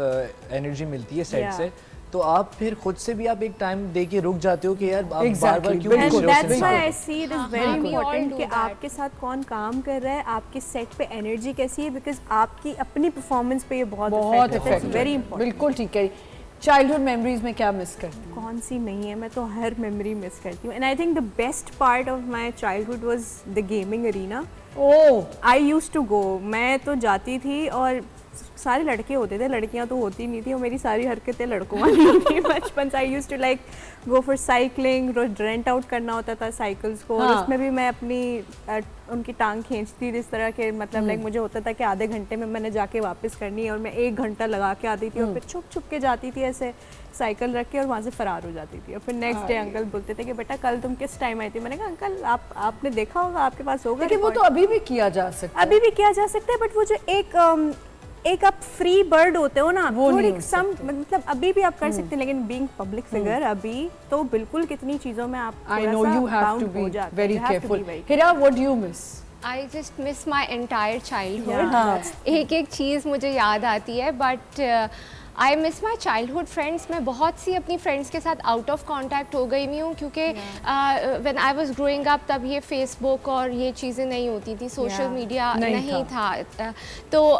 एनर्जी मिलती है सेट Yeah. से, तो आप फिर खुद से भी आप एक टाइम दे के रुक जाते हो कि यार आप बार-बार Exactly, क्यों बिल्कुल। पूछ And रहे हो that's उस why इंसान I को? see it is हाँ, very we all important do कि that. आपके साथ कौन काम कर रहा है, आपके सेट पे एनर्जी कैसी है, बिकॉज आपकी अपनी परफॉर्मेंस पे ये बहुत बहुत इफेक्ट इफेक्ट वेरी इंपॉर्टेंट। बिल्कुल ठीक है। चाइल्डहुड मेमोरीज में क्या मिस करते हैं? कौन सी नहीं है, मैं तो हर मेमोरी मिस करती हूँ। And I think the best part of my childhood was the gaming arena. Oh, I use to go, मैं तो जाती थी और सारे लड़के होते थे, लड़कियां तो होती नहीं थी, और मेरी सारी हरकतें लड़कों वाली थी बचपन से। I use to like go for cycling, रोज रेंट आउट करना होता था साइकिल्स को, और हाँ। उसमें भी मैं अपनी उनकी टांग खींचती थी इस तरह के, मतलब लाइक मुझे होता था कि आधे घंटे में मैंने जाके वापस करनी है, और मैं 1 घंटा लगा के आती थी और फिर छुप छुप के जाती थी ऐसे साइकिल रख के, और वहाँ से फरार हो जाती थी। और फिर नेक्स्ट डे अंकल बोलते थे कि बेटा कल तुम किस टाइम आई थी? मैंने कहा अंकल आपने देखा होगा, आपके पास होगा लेकिन वो record." तो अभी भी किया जा सकता है। अभी भी किया जा सकता है, बट वो जो एक आप फ्री बर्ड होते हो ना, वो नहीं थोड़ी हो सम मतलब अभी भी आप कर सकते हैं, लेकिन बीइंग पब्लिक फिगर अभी तो बिल्कुल कितनी चीजों में आप I थोड़ा know सा you have bound to हो be जाते हैं। very You have to be careful. very Hira, what do you miss? I just miss my entire childhood. Yeah, that's- एक एक चीज़ मुझे याद आती है, but I miss my childhood friends. मैं बहुत सी अपनी फ्रेंड्स के साथ आउट ऑफ कॉन्टैक्ट हो गई हुई हूँ, क्योंकि when I was growing up तब ये फेसबुक और ये चीज़ें नहीं होती थी, सोशल Yeah. मीडिया नहीं नहीं था। तो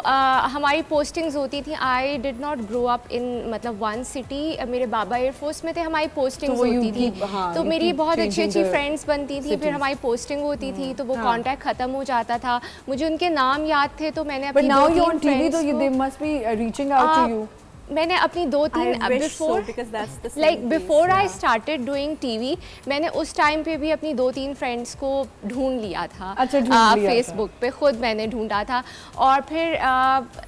हमारी पोस्टिंग्स होती थी। I did not grow up in मतलब वन सिटी। मेरे बाबा एयरफोर्स में थे, हमारी पोस्टिंग्स वो you होती थी, keep- हाँ, तो you मेरी keep बहुत अच्छी changing अच्छी the फ्रेंड्स बनती थी, फिर cities. हमारी पोस्टिंग होती थी, तो वो हाँ. कांटेक्ट खत्म हो जाता था। मुझे उनके नाम याद थे, तो मैंने But अपनी now दो you're तीन on TV, so friends they को- must be reaching out to you. मैंने अपनी दो I तीन wish so, before because that's the same like case, before I yeah. Started doing TV, मैंने उस टाइम पे भी अपनी 2-3 फ्रेंड्स को ढूंढ लिया था। अच्छा, ढूंढ लिया था। फेसबुक पे खुद मैंने ढूंढा था। और फिर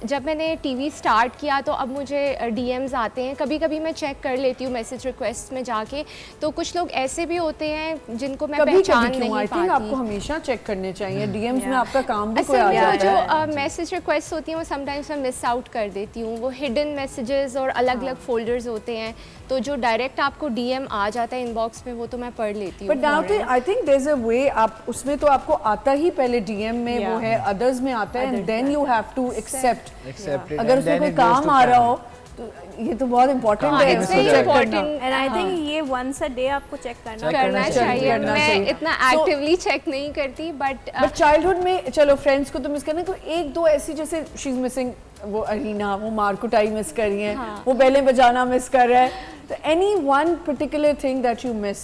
जब मैंने टीवी स्टार्ट किया तो अब मुझे डीएम्स आते हैं, कभी कभी मैं चेक कर लेती हूँ मैसेज रिक्वेस्ट में जाके, तो कुछ लोग ऐसे भी होते हैं जिनको मैं कभी पहचान कभी क्यों? नहीं आई थिंक आपको पाती। हमें चेक करने चाहिए। डीएम्स में Yeah. आपका काम भी कोई असल आ में वो जाता है। जो मैसेज रिक्वेस्ट होती हैं वो समटाइम्स मैं मिस आउट कर देती हूँ। वो हिडन मैसेजेस और अलग अलग फोल्डर्स होते हैं, तो जो डायरेक्ट आपको डीएम आ जाता है इनबॉक्स में, वो तो मैं पढ़ लेती हूँ। But now I think there is a way, आप उसमें तो आपको आता ही पहले डीएम में वो Yeah. है, अदर्स में आता है, and then you have to accept. Accept it, अगर and उसमें then कोई it goes काम to आ रहा plan. हो तो ये तो बहुत इंपॉर्टेंट हाँ, है it's इसको very चेक करना। important. एंड आई थिंक ये once a day आपको चेक करना Check करना करना चाहिए। करना मैं चाहिए। इतना So- एक्टिवली चेक नहीं करती, बट बट चाइल्डहुड में चलो फ्रेंड्स को तो मिस करना, तो एक दो ऐसी जैसे शी इज मिसिंग वो अरीना, वो मारकुटाई मिस कर रही है, हाँ. वो बैले बजाना मिस कर रहा है, तो any one particular thing that you miss?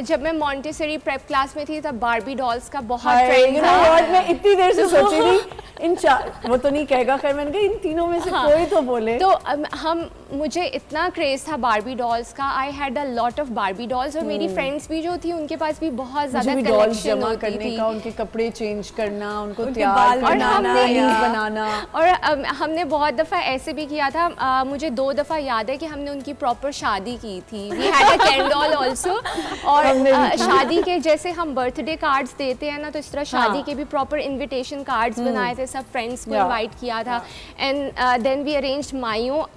जब मैं मॉन्टेसरी प्रेप क्लास में थी तब बारबी डॉल्स का बहुत हाय, ट्रेंड you know what, मैं इतनी देर से सोच रही थी इन चार, वो तो नहीं कहेगा, खैर मैंने कहा इन तीनों में से कोई तो बोले। तो मुझे इतना क्रेज था बारबी डॉल्स का। I had a lot of Barbie dolls, और मेरी फ्रेंड्स भी जो थी उनके पास भी बहुत मुझे ज़्यादा भी डॉल्स कलेक्शन जमा होती करने थी। का, उनके कपड़े चेंज करना, उनको उनके तैयार बाल करना, बनाना, नानीज या- बनाना। और हमने बहुत दफ़ा ऐसे भी किया था। मुझे 2 दफ़ा याद है कि हमने उनकी प्रॉपर शादी की थी। We had a Ken doll also. और हमने भी की। शादी के जैसे हम बर्थडे कार्ड्स देते हैं ना, तो इस तरह शादी हाँ। के भी प्रॉपर इनविटेशन कार्ड्स बनाए थे, सब फ्रेंड्स को Yeah. इनवाइट किया था। एंड देन वी अरेंज्ड मायो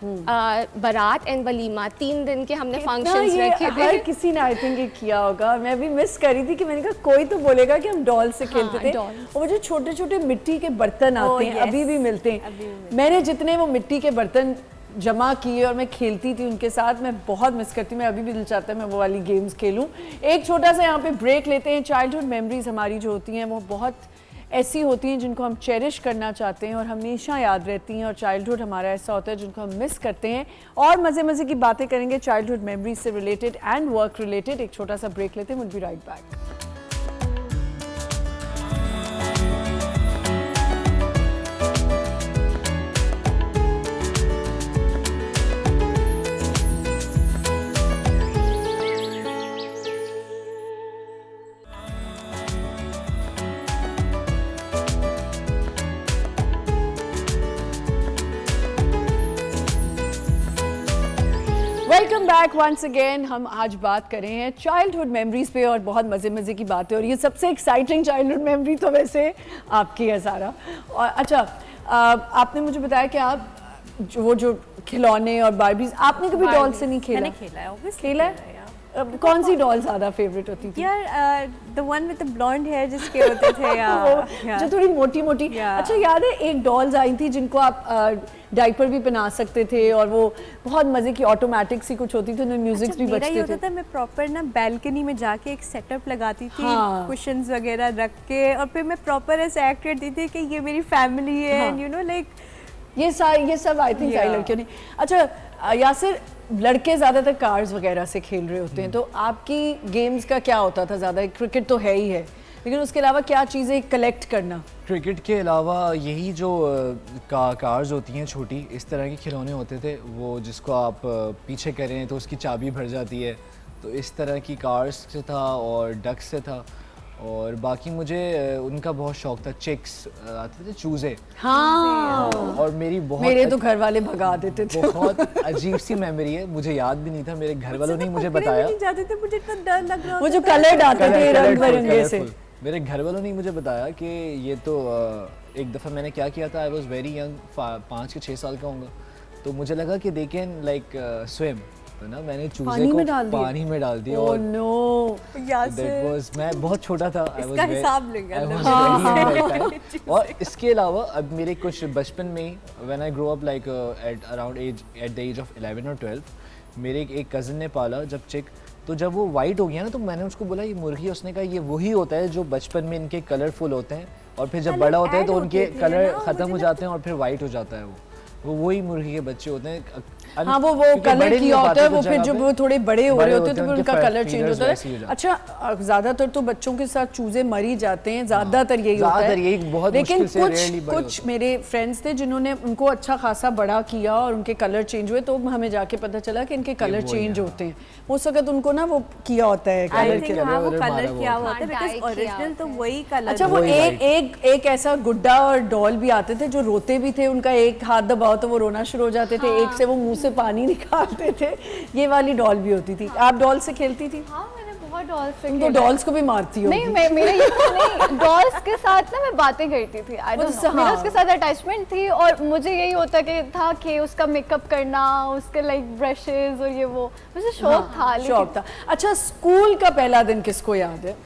बारात एंड वलीमा 3 दिन के हमने कितना फंक्शंस ये रखे हर थे। किसी ने आई थिंक ये किया होगा। मैं भी मिस कर रही थी कि मैंने कहा कोई तो बोलेगा कि हम डॉल से खेलते थे। dolls। और वो जो छोटे छोटे मिट्टी के बर्तन आते हैं yes, अभी भी मिलते अभी भी हैं। मिलते मैंने जितने वो मिट्टी के बर्तन जमा किए और मैं खेलती थी उनके साथ, मैं बहुत मिस करती हूँ। मैं अभी भी दिल चाहता है मैं वो वाली गेम्स खेलूँ। एक छोटा सा यहाँ पे ब्रेक लेते हैं। चाइल्डहुड मेमोरीज हमारी जो होती हैं वो बहुत ऐसी होती हैं जिनको हम चेरिश करना चाहते हैं और हमेशा याद रहती हैं, और चाइल्डहुड हमारा ऐसा होता है जिनको हम मिस करते हैं। और मज़े मज़े की बातें करेंगे चाइल्डहुड मेमोरीज से रिलेटेड एंड वर्क रिलेटेड। एक छोटा सा ब्रेक लेते हैं, will be right back. Welcome back once again. हम आज बात कर रहे हैं चाइल्डहुड मेमोरीज पे और बहुत मज़े मज़े की बातें, और ये सबसे एक्साइटिंग चाइल्डहुड मेमोरी तो वैसे आपकी है सारा। और अच्छा, आपने मुझे बताया कि आप वो जो खिलौने और बारबीज, आपने कभी डॉल से नहीं खेला? मैंने खेला है, obviously खेला है? कौन सी डॉल ज़्यादा फेवरेट होती थी? यार the one with the blonde hair जिसके होते थे वो जो थोड़ी मोटी मोटी। Yeah. अच्छा, याद है एक डॉल्स आई थी जिनको आप डाइपर भी पहना सकते थे, और वो बहुत मजे की ऑटोमेटिक सी कुछ होती थी, उनमें म्यूजिक भी मेरा ये बजते होता थे। था, मैं प्रॉपर ना बैल्कनी में जाके एक सेटअप लगाती थी, हाँ। कुशन्स वगैरह रख के, और फिर मैं प्रॉपर ऐसे एक्ट करती थी कि ये मेरी फैमिली है, हाँ। एंड यू नो लाइक ये सब आई थिंक सारी Yeah. लड़कियों ने। अच्छा यासिर, लड़के ज़्यादातर कार्स वगैरह से खेल रहे होते हैं, तो आपकी गेम्स का क्या होता था ज़्यादा? क्रिकेट तो है ही है, लेकिन उसके अलावा क्या चीज़ें कलेक्ट करना? क्रिकेट के अलावा यही जो कार्स होती हैं छोटी, इस तरह के खिलौने होते थे, वो जिसको आप पीछे करें तो उसकी चाबी भर जाती है, तो इस तरह की कार्स से था, और डक से था। और बाकी मुझे उनका बहुत शौक था, चिक्स आते थे, चूज़े। हाँ, और मेरी बहुत मेरे तो घर वाले भगा देते थे। बहुत अजीब सी मेमोरी है, मुझे याद भी नहीं था, मेरे घर वालों ने ही मुझे बताया। नहीं जाते थे, मुझे इतना डर लग रहा वो जो होता था। कलर्ड आते थे रंग बिरंगे से। कलरफुल। मेरे घर वालों ने ही मुझे बताया कि ये तो एक दफ़ा मैंने क्या किया था, आई वॉज वेरी यंग, 5 के 6 साल का होऊंगा, तो मुझे लगा कि दे कैन लाइक स्विम, तो ना मैंने चूजे पानी को में डाल दिया? पानी में डाल दिया। ओह और नो, that was, मैं बहुत छोटा था, इसका हिसाब लेंगे I was अंदर very young that time। और इसके अलावा अब मेरे कुछ बचपन में ही, when I grew up like at the age of 11 or 12, मेरे एक कज़न ने पाला जब चिक, तो जब वो वाइट हो गया ना, तो मैंने उसको बोला ये मुर्गी, उसने कहा ये वही होता है जो बचपन में इनके कलरफुल होते हैं, और फिर जब बड़ा होता है तो उनके कलर ख़त्म हो जाते हैं और फिर वाइट हो जाता है वो वही मुर्गी के बच्चे होते हैं। हाँ, वो क्योंकि कलर बड़े नहीं किया हो होता पाते है, तो वो फिर जगह जब पे वो थोड़े बड़े हो रहे होते हैं तो फिर उनके उनका कलर चेंज feathers होता वैसे ही है। हो जाते अच्छा, ज़्यादातर तो बच्चों के साथ चूजे मर ही जाते हैं, ज़्यादातर यही होता ज़्यादातर है। यही बहुत लेकिन मुश्किल से rarely बड़े कुछ होते मेरे फ्रेंड्स थे जिन्होंने उनको अच्छा खासा बड़ा किया और उनके कलर चेंज हुए, तो हमें जाके पता चला कि इनके कलर चेंज होते हैं। उस वक्त उनको ना वो किया होता है आई कलर थिंक के। हाँ, वो कलर मारा कलर हुआ किया होता हुआ था, हाँ, बिकॉज़ dye किया ओरिजिनल तो होता है। वही कलर। अच्छा, वो वही एक ऐसा गुड्डा और डॉल भी आते थे जो रोते भी थे, उनका एक हाथ दबाओ तो वो रोना शुरू हो जाते थे, एक से वो मुंह से पानी निकालते थे। ये वाली डॉल भी होती थी। आप डॉल से खेलती थी? हाँ, मैंने बहुत डॉल्स से तुम तो खेला है। डॉल्स को भी मारती हो। नहीं, मेरा ये तो नहीं, डॉल्स के साथ ना मैं बातें करती थी। आई डोंट उससे नो, मेरा हाँ। उसके साथ अटैचमेंट थी, और मुझे यही होता कि था कि उसका मेकअप करना, उसके लाइक ब्रशेस और ये वो, मुझे शौक था। शौक था। अच्छा, स्कूल का पहला दिन किसको याद है?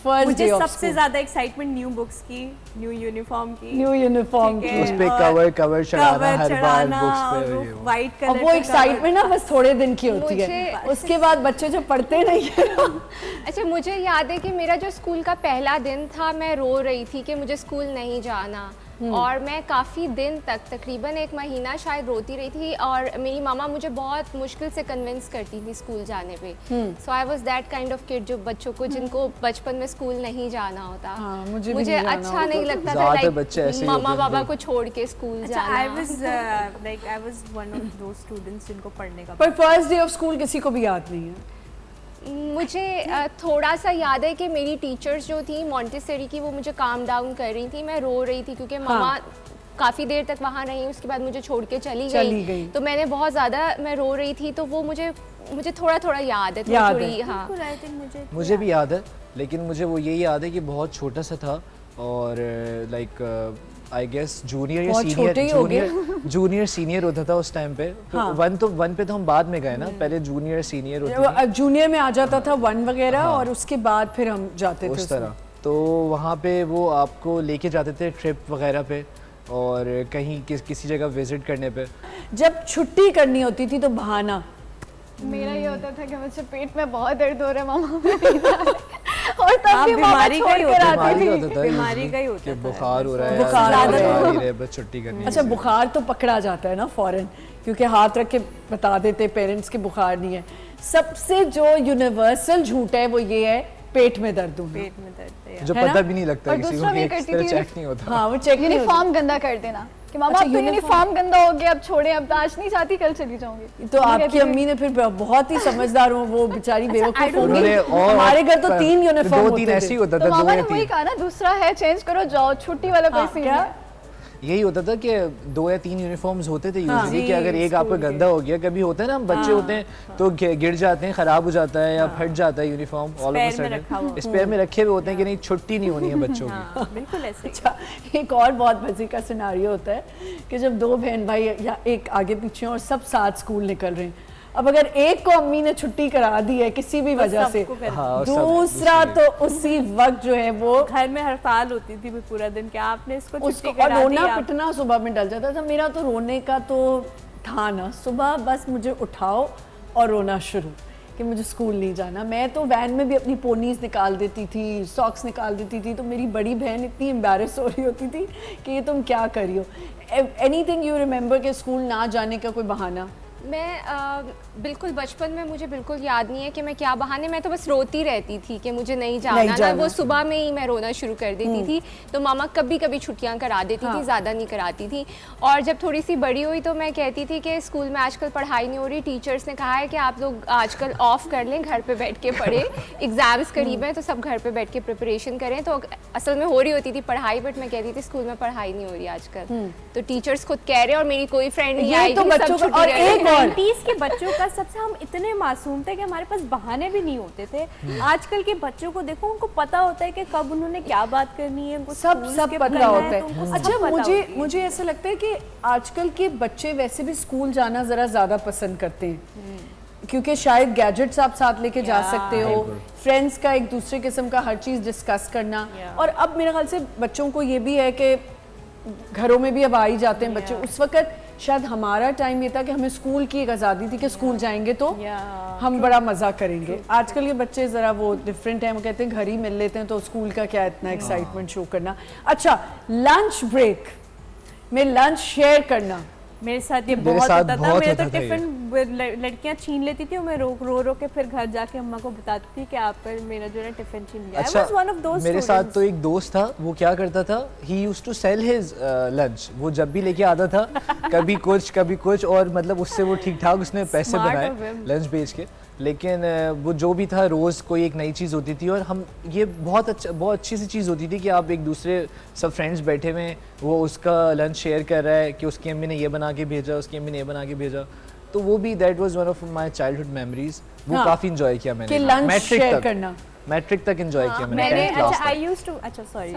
फर्स्ट मुझे डे ऑफ सबसे ज्यादा एक्साइटमेंट न्यू बुक्स की, न्यू यूनिफॉर्म की, न्यू यूनिफॉर्म ठीक की। है। उस पे और कवर चढ़ाना हर बार बुक्स पे, और ये वो। वाइट कलर अब वो एक्साइटमेंट ना बस थोड़े दिन की होती है, मुझे- उसके बाद बच्चे जब पढ़ते नहीं है। अच्छा, मुझे याद है कि मेरा जो स्कूल का पहला दिन था, मैं रो रही थी कि मुझे स्कूल नहीं जाना, और मैं काफ़ी दिन तक, तकरीबन 1 महीना शायद रोती रही थी, और मेरी मामा मुझे बहुत मुश्किल से कन्विंस करती थी स्कूल जाने पे। So I was that kind of kid जो बच्चों को, जिनको बचपन में स्कूल नहीं जाना होता। हाँ, मुझे भी नहीं जाना अच्छा होता। नहीं लगता था ज़्यादातर बच्चे ऐसे ही मामा होते हैं, बाबा बिल्कुल। को छोड़ के स्कूल अच्छा, जाना। I was one of those students जिनको पढ़ने का पर फर्स्ट डे ऑफ स्कूल किसी को भी याद नहीं है। मुझे थोड़ा सा याद है कि मेरी टीचर्स जो थी मॉन्टेसरी की, वो मुझे काम डाउन कर रही थी, मैं रो रही थी क्योंकि मामा काफ़ी देर तक वहाँ रही, उसके बाद मुझे छोड़ के चली गई। तो मैंने बहुत ज़्यादा, मैं रो रही थी, तो वो मुझे थोड़ा थोड़ा याद है, थोड़ी हाँ। आई थिंक मुझे भी याद है, लेकिन मुझे वो यही याद है कि बहुत छोटा सा था, और लाइक आई गेस जूनियर या बहुत छोटे ही हो गए। जूनियर सीनियर होता था उस टाइम पे। तो हाँ। वन पे तो हम बाद में गए ना, पहले जूनियर सीनियर होती थी जूनियर में आ जाता था 1 वगैरह, और उसके बाद फिर हम जाते थे उस उसमें। तरह। तो वहाँ पे वो आपको लेके जाते थे ट्रिप वगैरह पे, और कहीं किसी जगह विजिट करने पे। जब छुट्टी करनी होती थी तो बहाना, मेरा ये होता था कि मुझे पेट में बहुत दर्द हो रहा है, मामा हमें ले जा रहे हैं। और तब हाँ, भी मामा बीमारी का छोड़ ही कर होता आती बीमारी थी। होता था बीमारी usually का ही होता कि था। बुखार हो रहा है, बुखार ज्यादा हो रहा है। आ नहीं रहे, बस छुट्टी करनी है। अच्छा बुखार तो पकड़ा जाता है ना फौरन, क्योंकि हाथ रख के बता देते पेरेंट्स के बुखार नहीं है। सबसे जो यूनिवर्सल झूठ है वो ये है पेट में दर्द होना। पेट में दर्द है। जो है ना? पता भी नहीं लगता और किसी दूसरा को, मैं कि करती इस तरह थी चेक नहीं होता। हाँ वो चेक नहीं होता। यूनिफॉर्म गंदा कर देना कि मामा अच्छा, अब तो यूनिफॉर्म। यूनिफॉर्म गंदा हो गया, अब छोड़े, अब आज नहीं चाहती, कल चली जाऊंगी। तो मैं आपकी कहती थी, अम्मी ने फिर बहुत ही समझदार हो, वो बेचारी बेवकूफ होगी। उन्होंने और हमारे घर तो 3 यूनिफॉर्म 2-3 होते ऐसे ही थे। होता था, तो 2 मामा ने या वही 3 कहा ना, दूसरा है चेंज करो, जाओ छुट्टी वाला कोई हाँ, सीन क्या? है। यही होता था कि 2 या 3 यूनिफॉर्म्स होते थे हाँ। यूजुअली, कि अगर एक आपका गंदा हो गया, कभी होता है ना हम बच्चे होते हैं तो गिर जाते हैं, खराब हो जाता है या फट जाता है uniform, all of a spare में रखा हुआ। सडन स्पेयर में रखे हुए होते हैं कि नहीं छुट्टी नहीं होनी है बच्चों की। हाँ, बिल्कुल ऐसे ही। अच्छा एक और बहुत मजे का सिनारियो होता है कि जब 2 बहन भाई या एक आगे पीछे और सब साथ स्कूल निकल रहे हैं, अब अगर एक को अम्मी ने छुट्टी करा दी है किसी भी वजह से, सबको करना। हाँ, और सब दूसरा दूसरे। तो उसी वक्त जो है वो घर में हड़ताल होती थी पूरा दिन, क्या आपने इसको उसको छुट्टी और करा दी रोना आप? पिटना सुबह में डल जाता था। मेरा तो रोने का तो था ना, सुबह बस मुझे उठाओ और रोना शुरू कि मुझे स्कूल नहीं जाना। मैं तो वैन में भी अपनी पोनीज निकाल देती थी, सॉक्स निकाल देती थी, तो मेरी बड़ी बहन इतनी एम्बैरेस हो रही होती थी कि ये तुम क्या कर रही हो। एनीथिंग यू रिमेंबर के स्कूल ना जाने का कोई बहाना? मैं बिल्कुल बचपन में मुझे बिल्कुल याद नहीं है कि मैं क्या बहाने, मैं तो बस रोती रहती थी कि मुझे नहीं जाना ना। वो सुबह में ही मैं रोना शुरू कर देती थी, तो मामा कभी कभी छुट्टियां करा देती थी, ज़्यादा नहीं कराती थी। और जब थोड़ी सी बड़ी हुई तो मैं कहती थी कि स्कूल में आजकल पढ़ाई नहीं हो रही, टीचर्स ने कहा है कि आप लोग आजकल ऑफ कर लें, घर पे बैठ के पढ़ें, एग्जाम्स करीब हैं तो सब घर पे बैठ के प्रिपरेशन करें। तो असल में हो रही होती थी पढ़ाई, बट मैं कहती थी स्कूल में पढ़ाई नहीं हो रही आजकल। तो टीचर्स खुद कह रहे हैं और मेरी कोई फ्रेंड नहीं आई तो थी, बच्चों सब का। छुट्टी और कर रहे एक हैं। और 90s के बच्चों का सबसे, हम इतने मासूम थे कि हमारे पास बहाने भी नहीं होते थे। आजकल के बच्चों को देखो, उनको पता होता है कि कब उन्होंने क्या बात करनी है, उनको सब स्कूल सब skip पता करना होता है। तो उनको सब अच्छा पता मुझे होती है। मुझे ऐसा लगता है कि आजकल के बच्चे वैसे भी स्कूल जाना ज़रा ज़्यादा पसंद करते हैं, क्योंकि शायद गैजेट्स आप साथ लेके जा सकते हो, फ्रेंड्स का एक दूसरे किस्म का हर चीज़ डिस्कस करना। और अब मेरे ख्याल से बच्चों को ये भी है कि घरों में भी अब आ ही जाते हैं बच्चे। उस वक्त शायद हमारा टाइम ये था कि हमें स्कूल की एक आज़ादी थी कि स्कूल जाएंगे तो हम बड़ा मज़ा करेंगे। आजकल के बच्चे ज़रा वो डिफरेंट हैं, वो कहते हैं घर ही मिल लेते हैं, तो स्कूल का क्या इतना एक्साइटमेंट शो करना। अच्छा लंच ब्रेक में लंच शेयर करना, मेरे साथ ये मेरे बहुत साथ होता था। बहुत मेरा तो होता था ये। टिफिन लड़कियां छीन लेती थी और मैं रो के फिर घर जाके अम्मा को बताती थी कि आप पर मेरा जो है टिफिन छीन लिया। I was one of those मेरे साथ students. तो एक दोस्त था, वो क्या करता था, he used to sell his lunch. वो जब भी लेके आता था कभी कुछ, और मतलब उससे वो ठीक ठाक उसने पैसे Smart बनाए of him. लंच बेच के। लेकिन वो जो भी था रोज़ कोई एक नई चीज़ होती थी, और हम ये बहुत अच्छी सी चीज़ होती थी कि आप एक दूसरे सब फ्रेंड्स बैठे हुए हैं, वो उसका लंच शेयर कर रहा है कि उसकी अम्मी ने ये बना के भेजा, उसकी अम्मी ने ये बना के भेजा। तो वो भी that was one of my childhood memories. वो हाँ, काफ़ी इंजॉय किया मैंने कि लंच मैट्रिक शेयर तक। करना। मैट्रिक तक एंजॉय किया मैंने मैंने 10th क्लास अच्छा तक। आई यूज्ड टू अच्छा सॉरी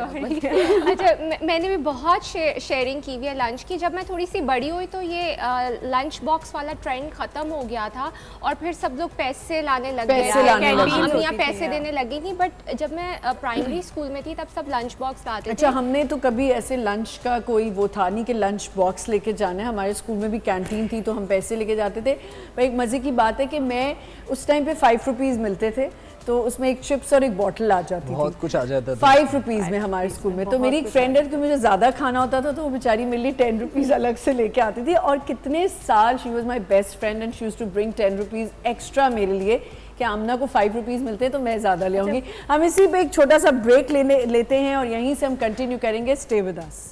अच्छा मैंने भी बहुत शेयरिंग की हुई है लंच की। जब मैं थोड़ी सी बड़ी हुई तो ये लंच बॉक्स वाला ट्रेंड ख़त्म हो गया था और फिर सब लोग पैसे लाने लग गए पैसे लाने लगे। अम्मियाँ होती थी, पैसे हाँ। देने लगी थी। बट जब मैं प्राइमरी स्कूल में थी तब सब लंच बॉक्स लाते अच्छा थे। हमने तो कभी ऐसे लंच का कोई वो था नहीं कि लंच बॉक्स लेके जाना है। हमारे स्कूल में भी कैंटीन थी तो हम पैसे लेके जाते थे। पर एक मज़े की बात है कि मैं उस टाइम पे 5 रुपीज़ मिलते थे, तो उसमें एक चिप्स और एक बॉटल आ जाती थी। बहुत कुछ आ जाता था 5 रुपीज़ में हमारे स्कूल में। तो मेरी एक फ्रेंड है कि मुझे ज़्यादा खाना होता था तो वो बेचारी मेरे लिए 10 रुपीज़ अलग से लेके आती थी। और कितने साल she was my best friend and she used to bring 10 rupees extra मेरे लिए कि आमना को 5 रुपीज़ मिलते हैं तो मैं ज़्यादा ले आऊँगी। हम इसी पे एक छोटा सा ब्रेक लेते हैं और यहीं से हम कंटिन्यू करेंगे। Stay with us.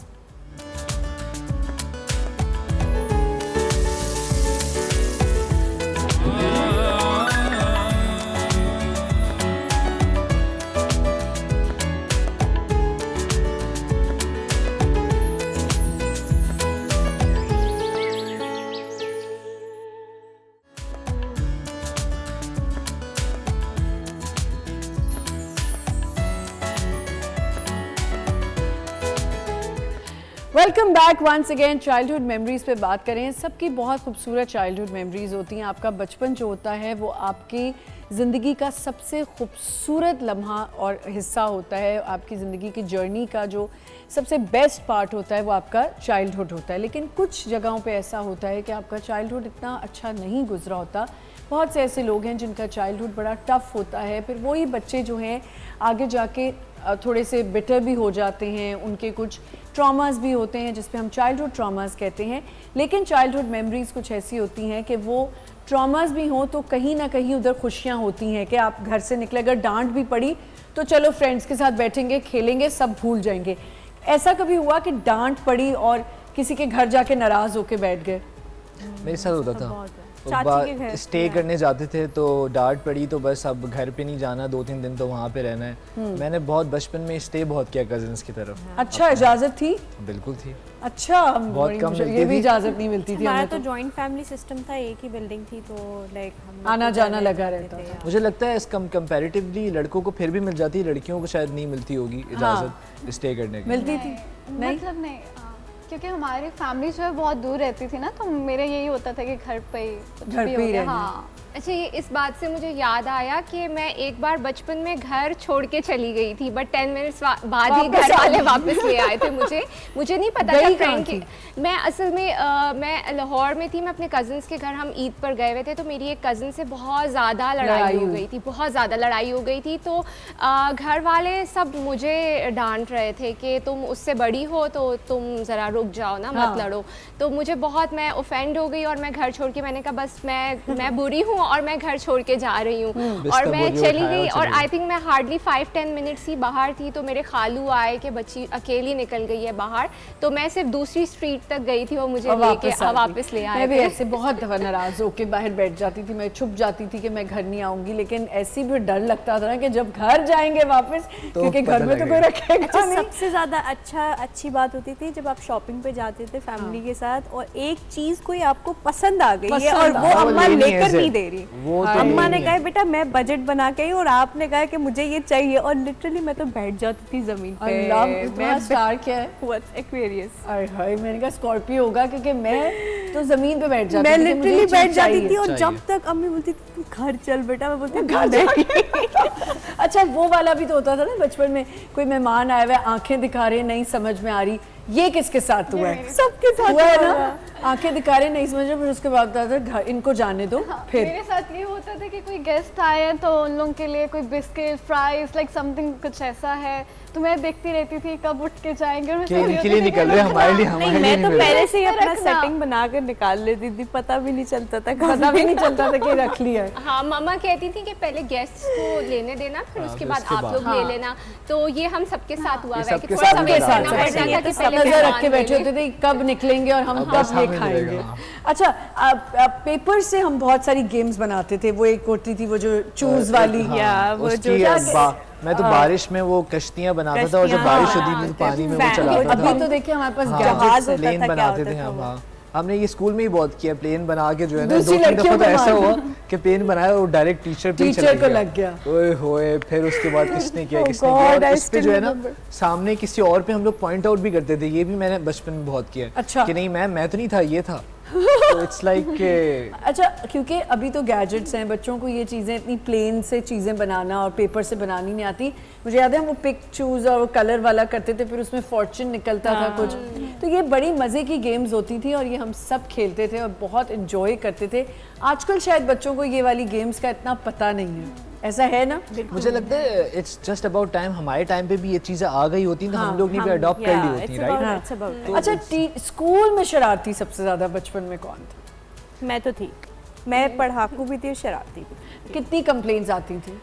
Welcome back once again. Childhood memories पे बात करें, सबकी बहुत खूबसूरत चाइल्डहुड मेमोरीज होती हैं। आपका बचपन जो होता है वो आपकी ज़िंदगी का सबसे खूबसूरत लम्हा और हिस्सा होता है। आपकी ज़िंदगी की जर्नी का जो सबसे बेस्ट पार्ट होता है वो आपका चाइल्डहुड होता है। लेकिन कुछ जगहों पे ऐसा होता है कि आपका चाइल्डहुड इतना अच्छा नहीं गुजरा होता। बहुत से ऐसे लोग हैं जिनका चाइल्डहुड बड़ा टफ़ होता है, फिर वही बच्चे जो हैं आगे जाके थोड़े से बिटर भी हो जाते हैं, उनके कुछ ट्रॉमास भी होते हैं जिस पे हम चाइल्डहुड ट्रॉमास कहते हैं। लेकिन चाइल्डहुड मेमोरीज़ कुछ ऐसी होती हैं कि वो ट्रॉमास भी हों तो कहीं ना कहीं उधर खुशियाँ होती हैं कि आप घर से निकले, अगर डांट भी पड़ी तो चलो फ्रेंड्स के साथ बैठेंगे, खेलेंगे, सब भूल जाएंगे। ऐसा कभी हुआ कि डांट पड़ी और किसी के घर जाके नाराज़ होके बैठ गए? मेरे साथ होता था। चाची के घर स्टे करने जाते थे तो डांट पड़ी तो बस अब घर पे नहीं जाना, 2-3 दिन तो वहाँ पे रहना है। मैंने बहुत बचपन में स्टे बहुत किया कजिन्स की तरफ। अच्छा, इजाज़त थी? बिल्कुल थी। अच्छा, बहुत कम मिलती ये भी थी। इजाज़त नहीं मिलती थी हमारा हमें तो तो। जॉइंट फैमिली सिस्टम था, एक ही बिल्डिंग थी, तो लाइक हम आना जाना लगा रहता था। मुझे लगता है इस कंपैरेटिवली लड़कों को फिर भी मिल जाती है, लड़कियों को शायद नहीं मिलती होगी इजाज़त स्टे करने की। मिलती थी? नहीं? मतलब नहीं, क्योंकि हमारी फैमिली जो है बहुत दूर रहती थी ना, तो मेरे यही होता था कि घर पे ही कुछ घर भी पे ही हो गया। रहना। हाँ, अच्छा, ये इस बात से मुझे याद आया कि मैं एक बार बचपन में घर छोड़ के चली गई थी, बट 10 मिनट्स बाद ही वापस घर आ वाले गई। वापस ले आए थे मुझे नहीं पता गई था कहाँ फ्रेंड की। थी? मैं असल में मैं लाहौर में थी, मैं अपने कज़न्स के घर, हम ईद पर गए हुए थे, तो मेरी एक कज़न से बहुत ज़्यादा लड़ाई हो गई थी, बहुत ज़्यादा लड़ाई हो गई थी। तो घर वाले सब मुझे डांट रहे थे कि तुम उससे बड़ी हो तो तुम ज़रा रुक जाओ ना, मत लड़ो। तो मुझे बहुत, मैं ऑफेंड हो गई और मैं घर छोड़ के, मैंने कहा बस मैं बुरी हूँ और मैं घर छोड़ के जा रही हूँ। और मैं चली गई और आई थिंक मैं हार्डली 5-10 मिनट्स ही बाहर थी, तो मेरे खालू आए कि बच्ची अकेली निकल गई है बाहर, तो मैं सिर्फ दूसरी स्ट्रीट तक गई थी और मुझे लेके वापस ले आए। मैं भी ऐसे बहुत दफ़ा नाराज़ होके बाहर बैठ जाती थी, मैं छुप जाती थी कि मैं घर नहीं आऊँगी, लेकिन ऐसी भी डर लगता था ना कि जब घर जाएंगे वापस, क्योंकि घर में तो कोई रखेगा नहीं। सबसे ज़्यादा अच्छी बात होती थी जब आप शॉपिंग पे जाते थे फैमिली के साथ और एक चीज़ कोई आपको पसंद आ गई है और वो अम्मा लेकर नहीं दे रही, अम्मा ने कहा बेटा मैं बजट बना के आई और आपने कहा कि मुझे ये चाहिए, और लिटरली मैं तो बैठ जाती थी जमीन पे। अल्लाह, तुम्हारा स्टार क्या है? What's Aquarius. अरे हाय, मैंने कहा स्कॉर्पियो होगा, क्योंकि मैं तो जमीन पे बैठ जाती मैं थी कि मुझे लिटरली ये बैठ चीज़ जाती चाहिए। थी और जब तक अम्मी बोलती थी तू घर चल बेटा, मैं बोलती घर नहीं। अच्छा, वो वाला भी तो होता था ना बचपन में, कोई मेहमान आया हुआ है, आंखें दिखा रहे, नहीं समझ में आ रही, ये किसके साथ हुआ है? सबके साथ हुआ है हुआ ना, आंखें दिखा रहे, नहीं समझ रहे, फिर उसके बाद आता था घर, इनको जाने दो। फिर मेरे साथ ये होता था कि कोई गेस्ट आए हैं तो उन लोगों के लिए कोई बिस्किट, फ्राइज, लाइक समथिंग कुछ ऐसा है, तो मैं देखती रहती थी कब उठ के जाएंगे। और इनके लिए निकल रहे, हमारे लिए नहीं, मैं तो मिल रहा। पहले से ही अपना रखना। सेटिंग बना कर निकाल लेती थी, पता भी नहीं चलता था, पता भी नहीं चलता था कि रख लिया है। हाँ, मम्मा कहती थी कि पहले गेस्ट्स को लेने देना, फिर उसके बाद उसके आप बाद। लोग ले लेना। तो ये हम सबके साथ हुआ ये है कि सबके थोड़ा सा साथ वेट होता है। करना पड़ता था कि पहले नजर रख मेहमान के बैठे लेंगे। होते थे कब निकलेंगे और हम अब कब बस ये हमें खाएंगे। मिलेगा, हाँ। अच्छा, पेपर से हम बहुत सारी गेम्स बनाते थे, वो एक होती थी वो जो चूज वाली। हाँ, या वो उसकी जो मैं तो बारिश में वो कश्तियां बनाता था और जब कश्तियां, बारिश हाँ, होती थी तो पानी में वो फैन चलाता था। अभी तो देखिए हमारे पास जहाज गैजेट्स होता प्लेन था, क्या बनाते होता थे था हम। वो? हाँ, हमने ये स्कूल में ही बहुत किया, प्लेन बना के जो है ना, दूसरी 2-3 लड़कियों दफा तो को ऐसा मारना। हुआ कि प्लेन बनाया और डायरेक्ट टीचर पे ही टीचर को चला लग गया। ओए होए, फिर उसके बाद किसने किया Oh किसने किया, God, और I उस पे still जो है ना remember. सामने किसी और पे हम लोग पॉइंट आउट भी करते थे। ये भी मैंने बचपन में बहुत किया अच्छा। कि नहीं मैं तो नहीं था, ये था। तो इट्स लाइक अच्छा, क्योंकि अभी तो गैजेट्स हैं, बच्चों को ये चीज़ें इतनी प्लेन से चीज़ें बनाना और पेपर से बनानी नहीं आती। मुझे याद है हम वो पिक चूज और वो कलर वाला करते थे, फिर उसमें फॉर्चून निकलता था कुछ, तो ये बड़ी मज़े की गेम्स होती थी और ये हम सब खेलते थे और बहुत इंजॉय करते थे। आजकल शायद बच्चों को ये वाली गेम्स का इतना पता नहीं है, ऐसा है ना? मुझे लगता है इट्स जस्ट अबाउट टाइम, हमारे टाइम पे भी ये चीज़ें आ गई होती तो हम लोग ने भी अडॉप्ट कर ली होती, राइट? अच्छा, स्कूल में शरारती सबसे ज़्यादा बचपन में कौन था? मैं तो थी, मैं पढ़ाकू भी थी और शरारती भी। कितनी कंप्लेंट्स आती थी?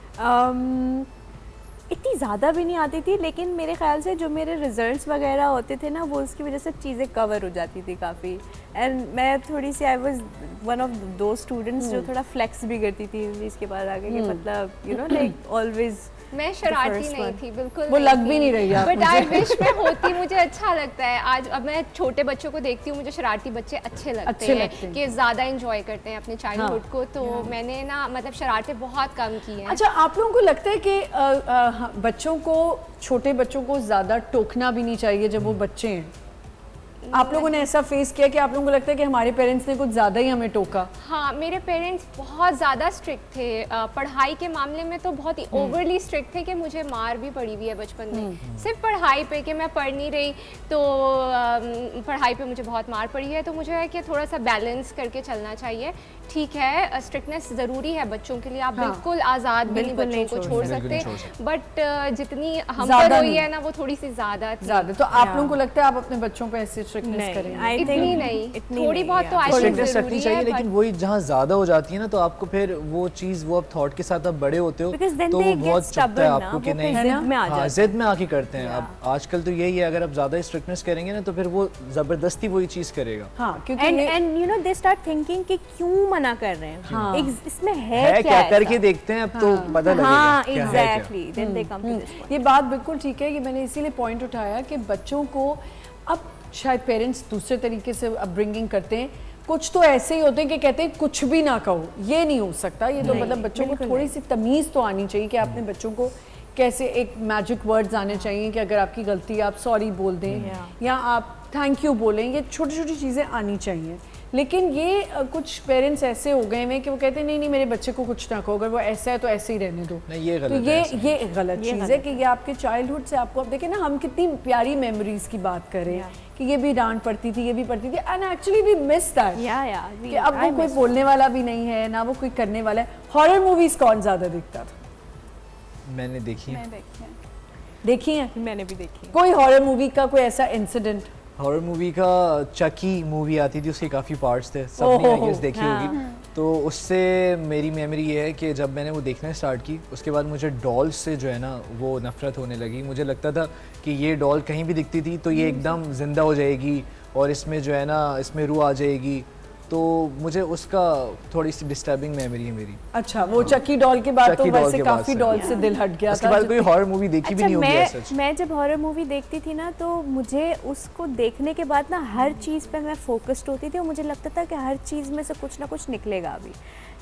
इतनी ज़्यादा भी नहीं आती थी, लेकिन मेरे ख्याल से जो मेरे रिजल्ट्स वगैरह होते थे ना, वो उसकी वजह से चीज़ें कवर हो जाती थी काफ़ी। एंड मैं थोड़ी सी, आई वाज वन ऑफ दो स्टूडेंट्स जो थोड़ा फ्लेक्स भी करती थी इसके बाद आगे कि मतलब यू नो लाइक ऑलवेज मैं शरारती first नहीं one. थी, बिल्कुल वो लग भी नहीं रही आप बट मुझे। आई विश मैं होती, मुझे अच्छा लगता है। आज अब मैं छोटे बच्चों को देखती हूँ, मुझे शरारती बच्चे अच्छे लगते हैं कि ज़्यादा इंजॉय करते हैं अपने चाइल्डहुड को, तो मैंने ना मतलब शरारतें बहुत कम की हैं। अच्छा, आप लोगों को लगता है कि बच्चों को, छोटे बच्चों को ज़्यादा टोकना भी नहीं चाहिए जब वो बच्चे हैं? आप लोगों ने ऐसा फेस किया कि आप लोगों को लगता है कि हमारे पेरेंट्स ने कुछ ज़्यादा ही हमें टोका? हाँ, मेरे पेरेंट्स बहुत ज़्यादा स्ट्रिक्ट थे। पढ़ाई के मामले में तो बहुत ही ओवरली स्ट्रिक्ट थे कि मुझे मार भी पड़ी हुई है बचपन में, सिर्फ पढ़ाई पे, कि मैं पढ़ नहीं रही तो पढ़ाई पे मुझे बहुत मार पड़ी है। तो मुझे है कि थोड़ा सा बैलेंस करके चलना चाहिए। ठीक है, स्ट्रिक्टनेस ज़रूरी है बच्चों के लिए, आप बिल्कुल आज़ाद भी नहीं बच्चों को छोड़ सकते, बट जितनी हम पर हुई है ना वो थोड़ी सी ज़्यादा थी। ज़्यादा तो आप लोगों को लगता है आप अपने बच्चों पे ऐसे स्ट्रिक्टनेस करेंगे? इतनी नहीं, थोड़ी बहुत तो आई थिंक स्ट्रिक्टनेस रखनी ज़रूरी चाहिए, है, लेकिन वही जहाँ ज़्यादा हो जाती है ना, तो आपको फिर वो चीज़, वो आप थॉट के साथ आप बड़े होते हो Because then तो they वो get बहुत चुभता है stubborn आपको ना, कि वो नहीं, फिर जिद में आ हाँ, जाते जिद में आके करते हैं। अब आजकल तो यही है, अगर आप ज़्यादा स्ट्रिक्टनेस करेंगे ना तो फिर वो ज़बरदस्ती वही चीज़ करेगा। हाँ, क्योंकि and you know they start thinking कि क्यों मना कर रहे हैं, हाँ। इसमें है है क्या ऐसा? करके देखते हैं, अब तो पता लगेगा हाँ क्या है क्या। Exactly, then they come to this point. ये बात बिल्कुल ठीक है कि मैंने इसीलिए पॉइंट उठाया कि बच्चों को अब शायद पेरेंट्स दूसरे तरीके से अपब्रिंगिंग करते हैं, कुछ तो ऐसे ही होते हैं कि कहते हैं कुछ भी ना कहो, ये नहीं हो सकता। ये तो मतलब बच्चों को थोड़ी सी तमीज़ तो आनी चाहिए कि आपने बच्चों को कैसे, एक मैजिक वर्ड्स आने चाहिए कि अगर आपकी गलती है आप सॉरी बोल दें या आप थैंक यू बोलें, ये छोटी छोटी चीज़ें आनी चाहिए। लेकिन ये कुछ पेरेंट्स ऐसे हो गए हैं कि वो कहते हैं नहीं नहीं मेरे बच्चे को कुछ ना कहो, अगर वो ऐसा है तो ऐसे ही रहने दो। नहीं, ये गलत तो है, ये गलत चीज़ है कि ये आपके चाइल्डहुड से आपको, अब देखें ना हम कितनी प्यारी मेमोरीज की बात कर रहे हैं कि ये भी डांट पड़ती थी, ये भी पड़ती थी, and actually we miss that कि अब वो कोई बोलने वाला भी नहीं है ना वो कोई करने वाला है। हॉरर मूवीज कौन ज़्यादा देखता था? मैंने देखी है। देखी है? मैंने भी देखी। कोई हॉरर मूवी का कोई ऐसा इंसिडेंट? हॉरर मूवी का चकी मूवी आती थी, उसके काफ़ी पार्ट्स थे, सबने आई गेस देखी होगी। तो उससे मेरी मेमोरी ये है कि जब मैंने वो देखना स्टार्ट की, उसके बाद मुझे डॉल्स से जो है ना वो नफरत होने लगी। मुझे लगता था कि ये डॉल कहीं भी दिखती थी तो ये एकदम ज़िंदा हो जाएगी और इसमें जो है ना इसमें रूह आ जाएगी, तो मुझे उसका थोड़ी सी डिस्टर्बिंग मेमोरी है मेरी। अच्छा, वो चक्की डॉल के बाद तो चक्की डॉल वैसे के बाद काफी से। डॉल से दिल हट गया उसके था। बाद कोई हॉरर मूवी देखी भी नहीं होगी अच्छा, ऐसा। मैं जब हॉरर मूवी देखती थी ना तो मुझे उसको देखने के बाद ना हर चीज़ पे मैं फोकस्ड होती थी और मुझे लगता था कि हर चीज़ में से कुछ ना कुछ निकलेगा अभी।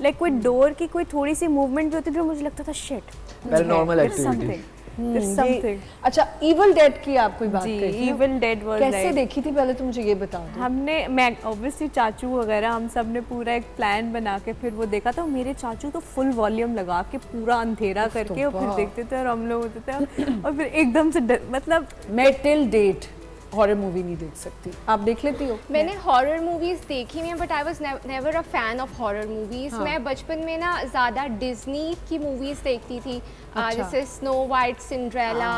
लाइक कोई डोर की कोई थोड़ी सी मूवमेंट भी होती थी, मुझे लगता था शिट, पैरानॉर्मल एक्टिविटी। समथिंग। अच्छा, इविल डेड की आप कोई बात जी, कर रही हैं? इविल डेड वाज कैसे देखी थी पहले तो मुझे ये बताओ। मैं ऑब्वियसली चाचू वगैरह हम सब ने पूरा एक प्लान बना के फिर वो देखा था। मेरे चाचू तो फुल वॉल्यूम लगा के पूरा अंधेरा करके और फिर देखते थे और हम लोग होते थे और फिर एकदम से मतलब मैं टिल डेट हॉरर मूवी नहीं देख सकती, आप देख लेती हो? मैंने हॉरर मूवीज देखी हुई हैं, but I was never a fan of horror movies. मैं बचपन में ना ज़्यादा डिज्नी की मूवीज देखती थी, जैसे स्नो वाइट, सिंड्रेला,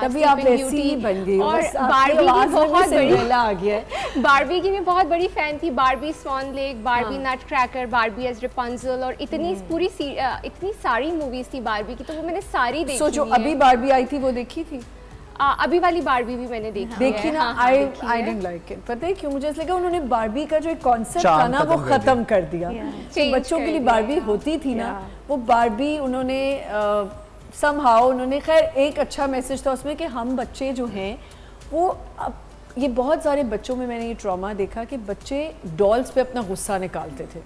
तभी आप वैसी ही बन गई हो, और बस आपकी बारबी की आवाज़ में भी बहुत बड़ी सिंड्रेला आ गया है। बारबी की मैं बहुत बड़ी फैन थी। बारबी स्वॉन लेक, बारबी नट क्रैकर, बारबी एज रेपंजल, और इतनी पूरी इतनी सारी मूवीज थी बारबी की, तो वो मैंने सारी देखी सो जो हुई हैं। अभी बारबी आई थी वो देखी थी? अभी वाली बारबी भी मैंने देखी है। ना, हाँ, आई देखी है। Didn't like it. पता है क्यों? मुझे ऐसा लगा उन्होंने बारबी का जो एक कॉन्सेप्ट था चार्म ना वो खत्म कर खत्म कर दिया। तो Change बच्चों के कर लिए दिया। बारबी होती थी ना, वो बारबी उन्होंने समहाउ उन्होंने, खैर एक अच्छा मैसेज था उसमें कि हम बच्चे जो हैं वो अब, ये बहुत सारे बच्चों में मैंने ये ट्रॉमा देखा कि बच्चे डॉल्स पे अपना गुस्सा निकालते थे।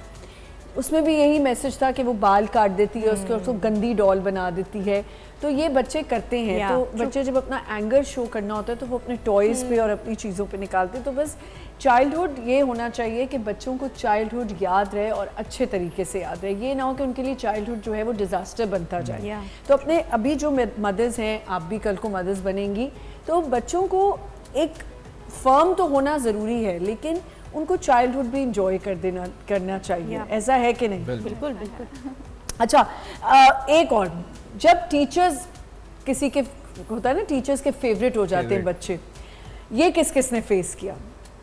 उसमें भी यही मैसेज था कि वो बाल काट देती है उसको गंदी डॉल बना देती है, तो ये बच्चे करते हैं। तो बच्चे जब अपना एंगर शो करना होता है तो वो अपने टॉयज़ पे और अपनी चीज़ों पे निकालते हैं। तो बस चाइल्डहुड ये होना चाहिए कि बच्चों को चाइल्डहुड याद रहे और अच्छे तरीके से याद रहे, ये ना हो कि उनके लिए चाइल्डहुड जो है वो डिज़ास्टर बनता जाए। तो अपने अभी जो मदर्स हैं, आप भी कल को मदर्स बनेंगी, तो बच्चों को एक फर्म तो होना ज़रूरी है, लेकिन उनको चाइल्डहुड भी इंजॉय करना चाहिए। ऐसा है कि नहीं? बिल्कुल बिल्कुल। अच्छा, एक और, जब टीचर्स किसी के होता है ना, टीचर्स के फेवरेट हो जाते हैं बच्चे, ये किस किस ने फेस किया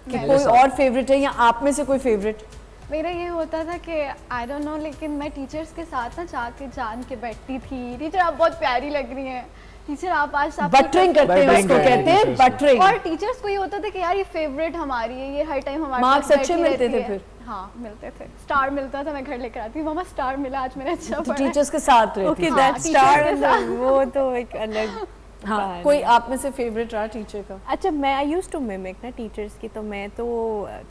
कि कोई और फेवरेट है या आप में से कोई फेवरेट? मेरा ये होता था कि आई डोंट नो, लेकिन मैं टीचर्स के साथ ना जाके जान के बैठती थी, टीचर आप बहुत प्यारी लग रही हैं, टीचर आप आज बटरिंग करते हैं, Buttering उसको करते हैं कहते हैं teachers को। बटरिंग। और टीचर्स को ये होता था कि यार ये फेवरेट हमारी है, ये हर टाइम हमारे Marks साथ अच्छे बैठी मिलते रहती थे है। फिर? हाँ मिलते थे, स्टार मिलता था, मैं घर लेकर आती मम्मा स्टार मिला आज, मैंने अच्छा तो पढ़ा। टीचर्स के साथ रहती ओके, थी। दैट teachers स्टार के वो तो एक अलग। हाँ, कोई आप में से फेवरेट रहा टीचर का? अच्छा, मैं आई यूज्ड टू मिमिक ना टीचर्स की, तो मैं तो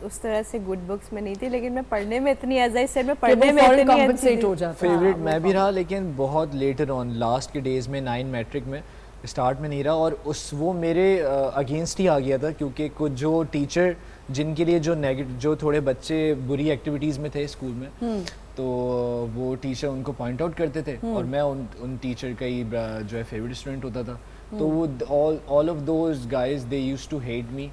उस तरह से गुड बुक्स में नहीं थी, लेकिन मैं पढ़ने में इतनी, एज आई सेड, मैं पढ़ने में इतनी कॉम्पनसेट हो जाता है। फेवरेट मैं भी रहा, लेकिन बहुत लेटर ऑन, लास्ट के डेज में 9 मैट्रिक में स्टार्ट में नहीं रहा, और वो मेरे अगेंस्ट ही आ गया था, क्योंकि कुछ जो टीचर जिनके लिए जो थोड़े बच्चे बुरी एक्टिविटीज़ में थे स्कूल में, तो वो टीचर उनको पॉइंट आउट करते थे, और मैं उन टीचर का ही जो है फेवरेट स्टूडेंट होता था। तो वो all of those guys they used to hate me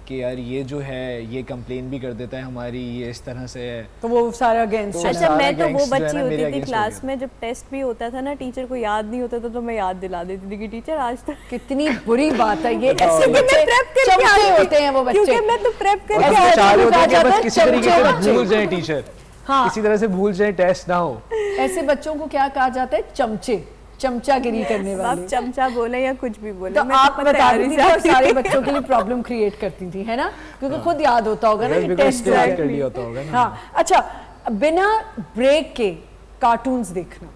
कि यार ये जो है ये कंप्लेन भी कर देता है हमारी, ये इस तरह से है। तो वो सारा अगेंस्ट। अच्छा, सारा मैं तो वो gangster जो है बच्ची ना, मेरे होती थी against हो क्लास गया। में, जब टेस्ट भी होता था ना, टीचर को याद नहीं होता था तो मैं याद दिला देती थी कि टीचर आज तक कितनी बुरी बात है ये। बताओ, ऐसे मैं बच्चे prep करके चमचे आती थी, होते हैं वो बच्चे। क्योंकि मैं तो प्रेप और करके ऐसे उसमें चाह रहे होते हैं कि कहा बस जाता है, किसी तरीके चमचे से बच्चे। भूल जाए टीचर, हाँ। किसी तरह से भूल जाए, टेस्ट ना हो। ऐसे बच्चों को क्या कहा जाता है? चमचे, चमचागिरी करने आप वाले। चमचा बोले या कुछ भी बोले, तो मैं आप तो बता तैयारी दी से थी और आती थी। सारे बच्चों के लिए प्रॉब्लम क्रिएट करती थी, है ना? क्योंकि खुद याद होता होगा ना कि बिकॉज़ टेस्ट स्टार्ट कर लिया होता होगा ना। हाँ, अच्छा, बिना ब्रेक के कार्टून्स देखना,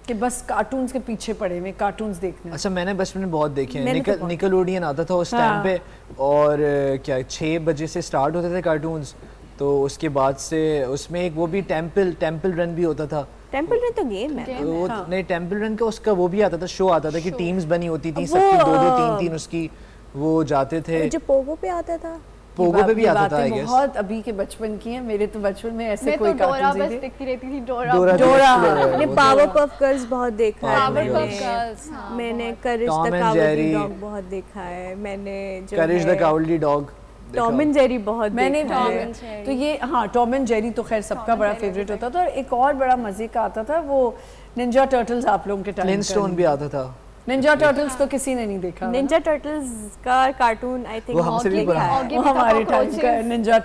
कि बस कार्टून्स के पीछे पड़े हुए कार्टून्स देखना। अच्छा, मैंने बचपन में बहुत देखे हैं। मैंने तो बहुत निकलोडियन आता था उस हाँ। टाइम पे, और क्या 6 बजे से स्टार्ट होते थे कार्टून्स, तो उसके बाद से उसमें एक वो भी टेम्पल रन भी होता था। टेम्पल रन तो गेम है। वो नहीं, टेम्पल रन का उसका वो भी आता था, शो आता था कि टीम्स बनी होती थी, वो, सबकी 2-2 3-3 उसकी वो जाते थे। जो पोगो पे आता था, पोगो पे भी ये आता था, बातें आई गेस। बहुत अभी के बचपन की हैं। मेरे तो बचपन में ऐसे मैं कोई तो डोरा कार्टून बस नहीं थे। देखती रहती थी, डोरा डोरा भी डोरा, explore है, मैंने वो तो- पावर पफ गर्ल्स बहुत देखा है, Powerpuff मैंने Girls, हाँ, मैंने courage Tom the and cowardly Jerry, dog बहुत देखा है, मैंने जो courage the cowardly dog, Tom and Jerry बहुत मैंने देखा टॉम है। and Jerry। तो ये, हाँ, टॉम एंड जेरी तो खैर सबका बड़ा फेवरेट होता था। और एक और बड़ा मजे का आता था वो निंजा टर्टल्स, आप लोगों के टाइम फ्लिंटस्टोन भी आता था। निंजा टर्टल्स तो किसी ने नहीं देखा। निंजा टर्टल्स का कार्टून आई थिंक वो हमसे भी पुराना है। वो हमारे टाइम का निंजा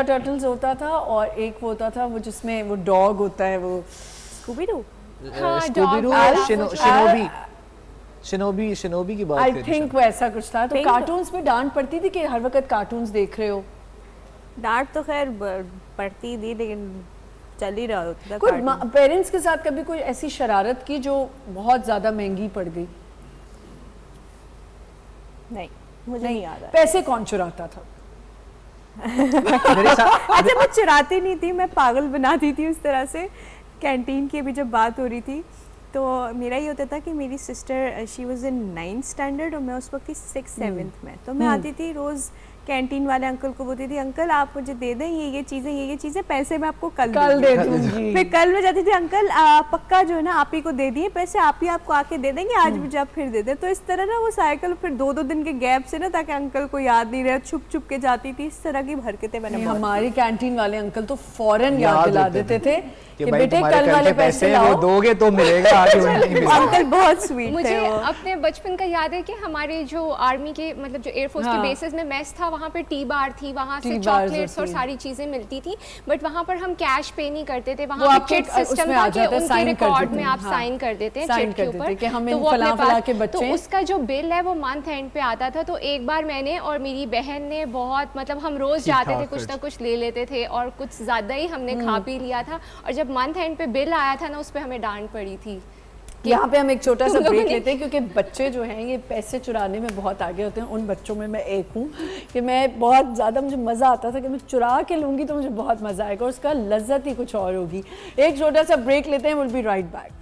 टर्टल्स होता था। और एक वो होता था वो जिसमें वो डॉग होता है, वो स्कूबी डू। हाँ, स्कूबी-डू dog और वाला शिनोबी की बात आई कर रही थिंक वो ऐसा कुछ था। तो Pink। कार्टून्स में डांट पड़ती थी कि हर वक्त कार्टून्स देख रहे हो। डांट तो खैर पड़ती थी, लेकिन चल ही रहा होता था कोई cartoon। पेरेंट्स के साथ कभी कोई ऐसी शरारत की जो बहुत ज्यादा महंगी पड़ गई? नहीं, मुझे नहीं याद है। पैसे कौन चुराता था? मेरे साथ। अच्छा, मैं चुराती नहीं थी, मैं पागल बनाती थी उस तरह से। कैंटीन की अभी जब बात हो रही थी तो मेरा ये होता था कि मेरी sister she was in 9th standard और मैं उस वक्त थी 6th 7th में। तो मैं आती थी रोज़, कैंटीन वाले अंकल को बोलती थी, अंकल आप मुझे दे दें ये चीज़ें, पैसे मैं आपको कल दे दूंगी। फिर कल मैं जाती थी, अंकल पक्का जो है ना आप ही को दे दिए पैसे, आप ही आपको आके दे देंगे, आज मुझे आप फिर दे दें। तो इस तरह ना वो साइकिल फिर 2-2 दिन के गैप से ना, ताकि अंकल को याद नहीं रहे, छुप छुप के जाती थी। इस तरह की हरकतें मैंने नहीं, बहुत हमारी कैंटीन वाले अंकल तो फौरन याद याद दिला होते देते थे थे कि कि भाई बेटे तुम्हारे कल वाले पैसे वो लाओ। दोगे तो मिलेगा, आगे नहीं मिलेगा। अंकल बहुत स्वीट थे मुझे वो। अपने बचपन का याद है कि हमारे जो आर्मी के मतलब जो एयरफोर्स हाँ। के बेसिस में मेस था, वहाँ पे टी बार थी, वहाँ से टी बार्स चॉकलेट्स और होती हैं। सारी चीज़ें मिलती थी। बट वहाँ पर हम कैश पे नहीं करते थे, वो वहाँ पे आपके चिट सिस्टम उसमें था आ कि जाता है, उनके sign कर रिकॉर्ड देते में हैं, आप हाँ। साइन कर देते हैं Sign चिट कर के देते ऊपर। हैं कि हम तो इन वो अपने फलां-फलां पास- के बच्चे तो हैं। उसका जो बिल है वो मंथ एंड पे आता था। तो एक बार मैंने और मेरी बहन ने बहुत, मतलब हम रोज़ जाते थे, ठीक-ठाक कुछ ना खर्च। कुछ ले लेते थे और कुछ ज़्यादा ही हमने खा पी लिया था। और जब मंथ एंड पे बिल आया था ना, उस पर हमें डांट पड़ी थी। यहाँ पे हम एक छोटा सा तुम लोगों ब्रेक ने- लेते हैं क्योंकि बच्चे जो हैं ये पैसे चुराने में बहुत आगे होते हैं। उन बच्चों में मैं एक हूँ कि मैं बहुत ज़्यादा, मुझे मज़ा आता था कि मैं चुरा के लूँगी तो मुझे बहुत मज़ा आएगा और उसका लज्जत ही कुछ और होगी। एक छोटा सा ब्रेक लेते हैं, will be right back.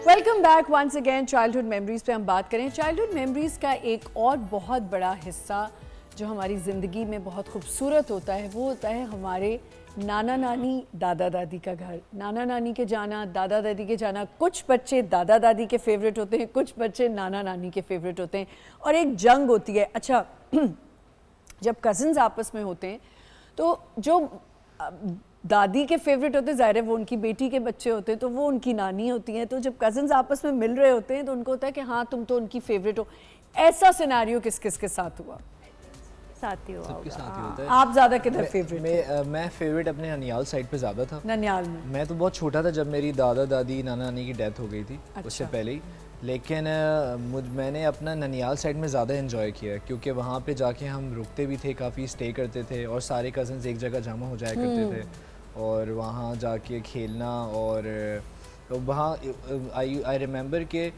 Welcome back once again. Childhood memories पे हम बात करें। चाइल्डहुड मेमोरीज का एक और बहुत बड़ा हिस्सा जो हमारी ज़िंदगी में बहुत खूबसूरत होता है वो होता है हमारे नाना नानी दादा दादी का घर। नाना नानी के जाना, दादा दादी के जाना। कुछ बच्चे दादा दादी के फेवरेट होते हैं, कुछ बच्चे नाना नानी के फेवरेट होते हैं और एक जंग होती है। अच्छा जब कज़न्स आपस में होते हैं तो जो दादी के फेवरेट होते हैं, ज़ाहिर है वो उनकी बेटी के बच्चे होते हैं तो वो उनकी नानी होती हैं। तो जब कज़न्स आपस में मिल रहे होते हैं तो उनको होता है कि हाँ तुम तो उनकी फेवरेट हो। ऐसा सिनेरियो किस किस के साथ हुआ? साथी हुआ सबके होगा। साथ ही होता है। आप ज़्यादा किधर फेवरेट थे? मैं फेवरेट अपने ननियाल साइड पे ज़्यादा था। ननियाल में? मैं तो बहुत छोटा था जब मेरी दादा दादी नाना नानी की डेथ हो गई थी। अच्छा। उससे पहले ही लेकिन मैंने अपना ननियाल साइड में ज़्यादा इन्जॉय किया क्योंकि वहाँ पे जाके हम रुकते भी थे, काफ़ी स्टे करते थे और सारे कज़न्स एक जगह जमा हो जाया करते थे और वहाँ जाके खेलना। और वहाँ आई रिमेंबर के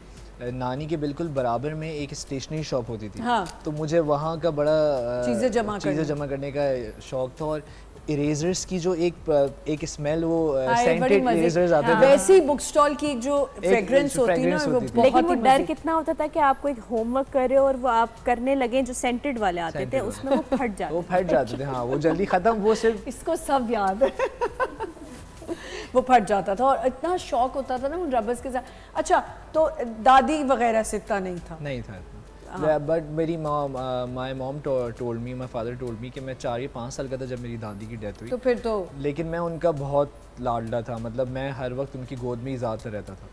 नानी के बिल्कुल बराबर में एक स्टेशनरी शॉप होती थी। हाँ। तो मुझे वहाँ का बड़ा चीज़ें जमा करने का शौक था। और इरेजर्स की जो एक स्मेल, वो बड़ी सेंटेड मजे- इरेजर्स आते हाँ। थे। वैसी बुक स्टॉल की एक जो फ्रेग्रेंस होती है ना, fragrance वो होती थी। बहुत लेकिन वो ही डर मजे- कितना होता था कि आपको एक होमवर्क करे और वो आप करने लगे जो सेंटेड वाले आते थे, Scented उसमें वो फट जाते वो फट जाते थे। हाँ, वो जल्दी ख़त्म, वो सिर्फ इसको सब याद है वो फट जाता था और इतना शौक होता था ना उन रबर्स के साथ। अच्छा, तो दादी वगैरह से इतना नहीं था? नहीं था। बट मेरी my mom told me, my father told me कि मैं 4 या 5 साल का था जब मेरी दादी की डेथ हुई। तो फिर तो लेकिन मैं उनका बहुत लाडला था, मतलब मैं हर वक्त उनकी गोद में ही ज़्यादा रहता था।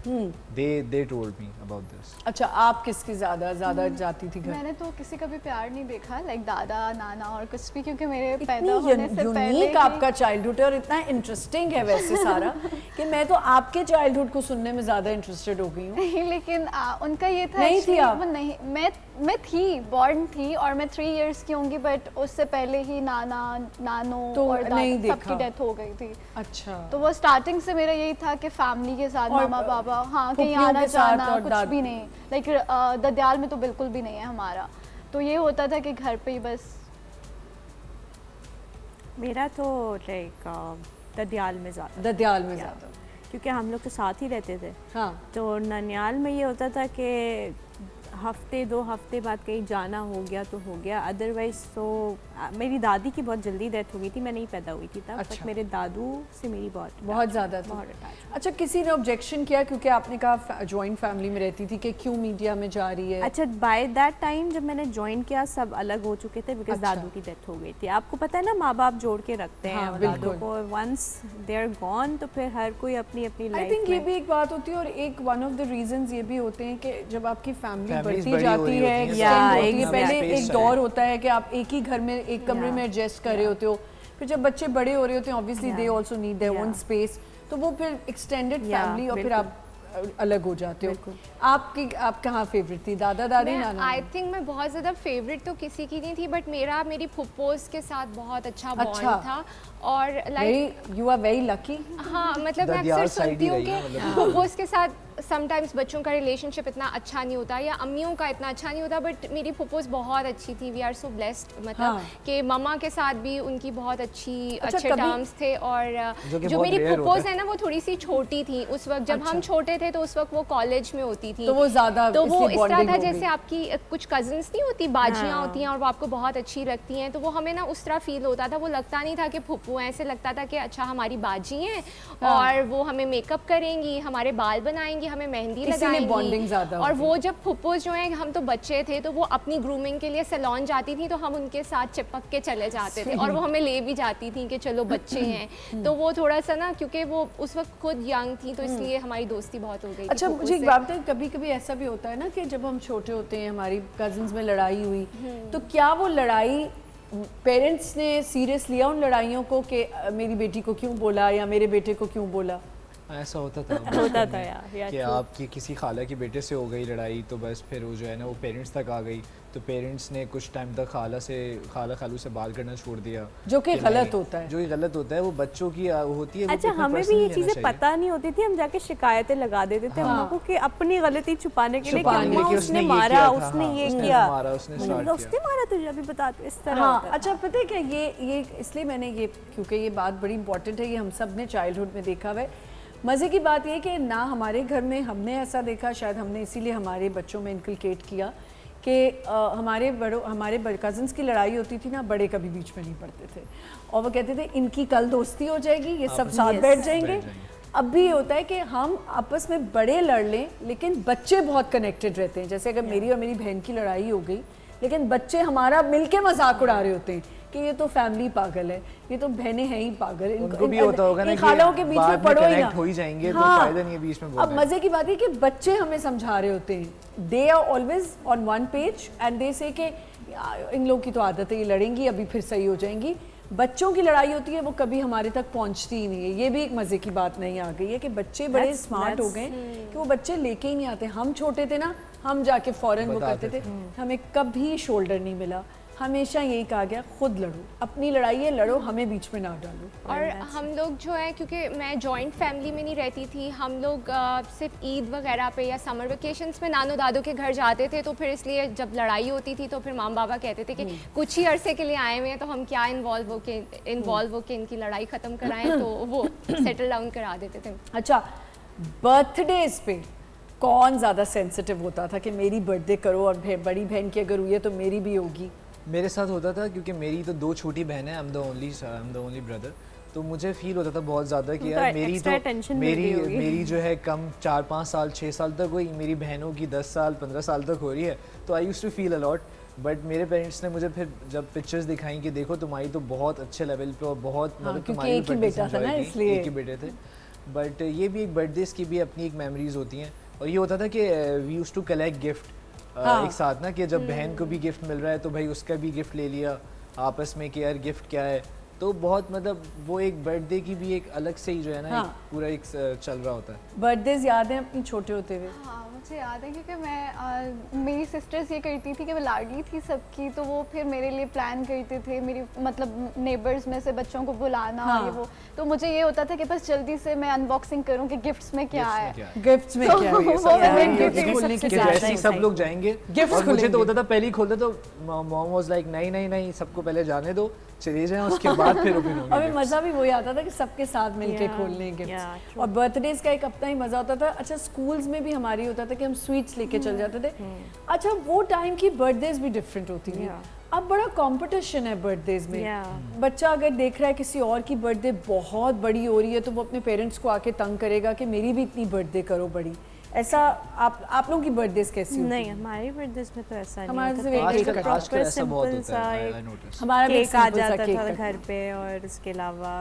They told me about this. अच्छा, आप किसकी ज़्यादा जाती थी घर? मैंने तो किसी का भी प्यार नहीं देखा, लाइक दादा नाना और कुछ भी, क्योंकि मेरे पैदा इतनी होने से पहले यूनिक ही- आपका चाइल्डहुड है और इतना इंटरेस्टिंग है वैसे सारा कि मैं तो आपके चाइल्डहुड को सुनने में ज़्यादा इंटरेस्टेड हो गई हूँ। नहीं, लेकिन उनका ये था नहीं थी actually, आप? वो नहीं, मैं थी, बॉर्न थी और मैं 3 इयर्स की होंगी, बट उससे पहले ही नानो तो और नहीं दादा देखा। सबकी डेथ हो गई थी। अच्छा, तो वो स्टार्टिंग से मेरा यही था कि फैमिली के साथ, और मामा पापा, हाँ, कहीं फूफियों आना के साथ जाना और कुछ दादी- भी नहीं। लाइक ददयाल में तो बिल्कुल भी नहीं है हमारा, तो ये होता था कि घर पे ही बस। मेरा तो लाइक ददियाल में ज़्यादा, ददयाल में ज़्यादा। क्योंकि हम लोग तो साथ ही रहते थे। हाँ, तो ननियाल में ये होता था कि हफ्ते 2 हफ्ते बाद कहीं जाना हो गया तो हो गया, अदरवाइज तो मेरी दादी की बहुत जल्दी डेथ हो गई थी, मैं नहीं पैदा हुई थी तब। अच्छा। बट मेरे दादू से मेरी बहुत ज़्यादा थी। बहुत attachment। अच्छा, किसी ने ऑब्जेक्शन किया क्योंकि आपने कहा जॉइंट फैमिली में रहती थी कि क्यों मीडिया में जा रही है? अच्छा, बाय दैट टाइम जब मैंने ज्वाइन किया सब अलग हो चुके थे बिकॉज अच्छा। दादू की डेथ हो गई थी। आपको पता है ना, माँ बाप जोड़ के रखते हैं हाँ, औलादों बिल्कुल। को, वंस दे आर गॉन तो फिर हर कोई अपनी अपनी आई लाइफ थिंक ये में। भी एक बात होती है और एक वन ऑफ द रीजंस ये भी होते हैं कि जब आपकी फैमिली Families बढ़ती बड़ी हो जाती रही है, होती हैं, extend Yeah, होती है, पहले space एक चाहिए। दौर होता है कि आप एक ही घर में एक कमरे Yeah. में एडजस्ट कर रहे होते हो, फिर जब बच्चे बड़े हो रहे होते हैं obviously they Yeah. Also need their own Yeah. Space, तो वो फिर एक्सटेंडेड Yeah, फैमिली और फिर आप अलग हो जाते हो। बिल्कुल। आप कहाँ फेवरेट थी, दादा दादी नाना? आई थिंक मैं बहुत ज़्यादा फेवरेट तो किसी की नहीं थी, बट मेरी फुप्पोज के साथ बहुत अच्छा बॉन्ड अच्छा। था। और like you are very lucky. हाँ, मतलब मैं ददियाल अक्सर side सुनती ही हूँ रही है, कि मतलब। फुप्पोज के साथ समटाइम्स बच्चों का रिलेशनशिप इतना अच्छा नहीं होता या अम्मियों का इतना अच्छा नहीं होता, बट मेरी फुप्पोज बहुत अच्छी थी। वी आर सो ब्लेस्ड, मतलब हाँ। कि मम्मा के साथ भी उनकी बहुत अच्छे कभी- टर्म्स थे। और जो कि जो बहुत मेरी rare होता फुप्पोज है। है ना, वो थोड़ी सी छोटी थी उस वक्त जब हम अच्छा। छोटे थे, तो उस वक्त वो कॉलेज में होती थी। तो वो ज़्यादा तो वो इसलिए इस तरह bonding था हो जैसे गई। आपकी कुछ कजन्स नहीं होती, बाजियाँ हाँ। होती हैं और वो आपको बहुत अच्छी लगती हैं, तो वो हमें ना उस तरह फील होता था। वो लगता नहीं था कि फुप्पू हैं, ऐसे लगता था कि अच्छा हमारी बाजी हैं हाँ। और वो हमें मेकअप करेंगी, हमारे बाल बनाएंगी, हमें मेहंदी इसीलिए bonding लगाएंगी। ज़्यादा और होगी। वो जब फुप्पू जो हैं, हम तो बच्चे थे, तो वो अपनी ग्रूमिंग के लिए सैलून जाती थी, तो हम उनके साथ चिपक के चले जाते थे और वो हमें ले भी जाती थी कि चलो बच्चे हैं। तो वो थोड़ा सा ना, क्योंकि वो उस वक्त खुद यंग थी, तो इसलिए हमारी दोस्ती बहुत हो गई थी अच्छा, फुप्पू मुझे एक से। बात है, कभी कभी ऐसा भी होता है ना कि जब हम छोटे होते हैं, हमारी कजिन्स में लड़ाई हुई, तो क्या वो लड़ाई पेरेंट्स ने सीरियस लिया उन लड़ाइयों को कि मेरी बेटी को क्यों बोला या मेरे बेटे को क्यों बोला? ऐसा होता था होता था यार कि आपकी किसी खाला की बेटे से हो गई लड़ाई, तो बस फिर वो जो है ना वो पेरेंट्स तक आ गई, तो पेरेंट्स ने कुछ टाइम तक खाला खालू से बात करना छोड़ दिया, जो कि नहीं, गलत होता है। जो कि गलत होता है, वो बच्चों की होती है। वो अच्छा, इतना हमें भी personally ये लेना चीज़ें चाहिए। पता नहीं होती थी, हम जाके शिकायतें लगा देते थे हाँ। हम लोगों की अपनी गलती छुपाने के लिए कि छुपाने अम्मा कि उसने ये मारा, किया था, उसने हाँ, ये उसने किया, मारा, उसने मैंने start बोला, किया। उसने मारा तुझे, अभी बता तू, इस तरह हाँ, होता था। अच्छा, पता है क्या, ये इसलिए मैंने ये, क्योंकि ये बात बड़ी इंपॉर्टेंट है, ये हम सब ने चाइल्डहुड में देखा हुआ है। मज़े की बात ये कि ना हमारे घर में हमने ऐसा देखा, शायद हमने इसीलिए हमारे बच्चों में इनकलकेट किया कि हमारे कज़न्स की लड़ाई होती थी ना, बड़े कभी बीच में नहीं पड़ते थे और वो कहते थे इनकी कल दोस्ती हो जाएगी, ये सब साथ बैठ जाएंगे। अब भी ये होता है कि हम आपस में बड़े लड़ लें, लेकिन बच्चे बहुत कनेक्टेड रहते हैं। जैसे अगर मेरी और मेरी बहन की लड़ाई हो गई, लेकिन बच्चे हमारा मिलके मजाक उड़ा रहे होते हैं कि ये तो फैमिली पागल है, ये तो बहनें हैं ही पागल, उनको भी होता होगा ना कि खालाओं के बीच बाद में में पढ़ो ही connect ना, हो ही जाएंगे, तो हाँ। फायदा नहीं है बीच में अब बोलने। मजे की बात है कि बच्चे हमें समझा रहे होते हैं, they are always on one page and they say कि इन लोगों की तो आदत है, ये लड़ेंगी अभी फिर सही हो जाएंगी। बच्चों की लड़ाई होती है वो कभी हमारे तक पहुंचती ही नहीं है। ये भी एक मज़े की बात नहीं आ गई है कि बच्चे बड़े स्मार्ट हो गए कि वो बच्चे लेके ही नहीं आते। हम छोटे थे ना, हम जाके फ़ौरन वो करते थे, हमें कभी शोल्डर नहीं मिला। हमेशा यही कहा गया खुद लड़ो, अपनी लड़ाई है लड़ो, हमें बीच में ना डालो। और हम लोग जो है, क्योंकि मैं जॉइंट फैमिली में नहीं रहती थी, हम लोग सिर्फ ईद वगैरह पे या समर वेकेशंस में नानो दादो के घर जाते थे, तो फिर इसलिए जब लड़ाई होती थी तो फिर माम बाबा कहते थे कि कुछ ही अरसे के लिए आए हुए हैं तो हम क्या इन्वॉल्व होके इनकी लड़ाई ख़त्म कराएं, तो वो सेटल डाउन करा देते थे। अच्छा, बर्थडेज पे कौन ज़्यादा सेंसिटिव होता था कि मेरी बर्थडे करो और बड़ी बहन की अगर हुई है तो मेरी भी होगी? मेरे साथ होता था क्योंकि मेरी तो 2 छोटी बहनें हैं, I am the only brother, तो मुझे फील होता था बहुत ज़्यादा कि यार मेरी जो है कम 4-5 साल 6 साल तक हुई, मेरी बहनों की 10 साल 15 साल तक हो रही है, तो I used to feel a lot. But मेरे पेरेंट्स ने मुझे फिर जब पिक्चर्स दिखाई कि देखो तुम्हारी तो बहुत अच्छे लेवल पे और बहुत मतलब तुम्हारी एक ही बेटा था ना, इसलिए एक ही बेटे थे। बट ये भी एक बर्थडेज की भी अपनी एक मेमोरीज होती हैं, और ये होता था कि we use to collect gift एक साथ ना, कि जब बहन को भी गिफ्ट मिल रहा है तो भाई उसका भी गिफ्ट ले लिया आपस में कि यार गिफ्ट क्या है, तो बहुत मतलब वो एक बर्थडे की भी एक अलग से ही जो है ना एक पूरा एक चल रहा होता है। बर्थडेज याद है अपनी छोटे होते हुए? हाँ मुझे याद है क्योंकि मैं मेरी सिस्टर्स ये करती थी कि वो लाडली थी सबकी, तो वो फिर मेरे लिए प्लान करते थे, मेरी मतलब नेबर्स में से बच्चों को बुलाना और ये वो, तो मुझे ये होता था कि बस जल्दी से मैं अनबॉक्सिंग करूं कि गिफ्ट्स में क्या है। गिफ्ट्स में क्या है? जैसे ही सब लोग जाएंगे और मुझे तो होता था पहले ही खोलते तो मॉम वाज लाइक नहीं सबको पहले जाने दो, चले जाएं, उसके बाद फिर ओपन होंगे। और मज़ा भी वही आता था कि सबके साथ मिलके खोलने गिफ्ट्स, और बर्थडेज का एक अपना ही मज़ा होता था। अच्छा, स्कूल्स में भी हमारी होता था कि हम स्वीट्स लेके चल जाते थे। अच्छा, वो टाइम की बर्थडेज भी डिफरेंट होती थी। अब बड़ा कंपटीशन है बर्थडेज में। बच्चा अगर देख रहा है किसी और की बर्थडे बहुत बड़ी हो रही है तो वो अपने पेरेंट्स को आके तंग करेगा कि मेरी भी इतनी बर्थडे करो बड़ी। ऐसा आप लोगों की बर्थडेज कैसी होती नहीं, हमारी बर्थडेज में तो ऐसा हमारे नहीं से होता। आजकल ऐसा बहुत होता है, आई नोटिस। हमारा भी केक आ simple सा जाता केक था कट। घर पे, और इसके अलावा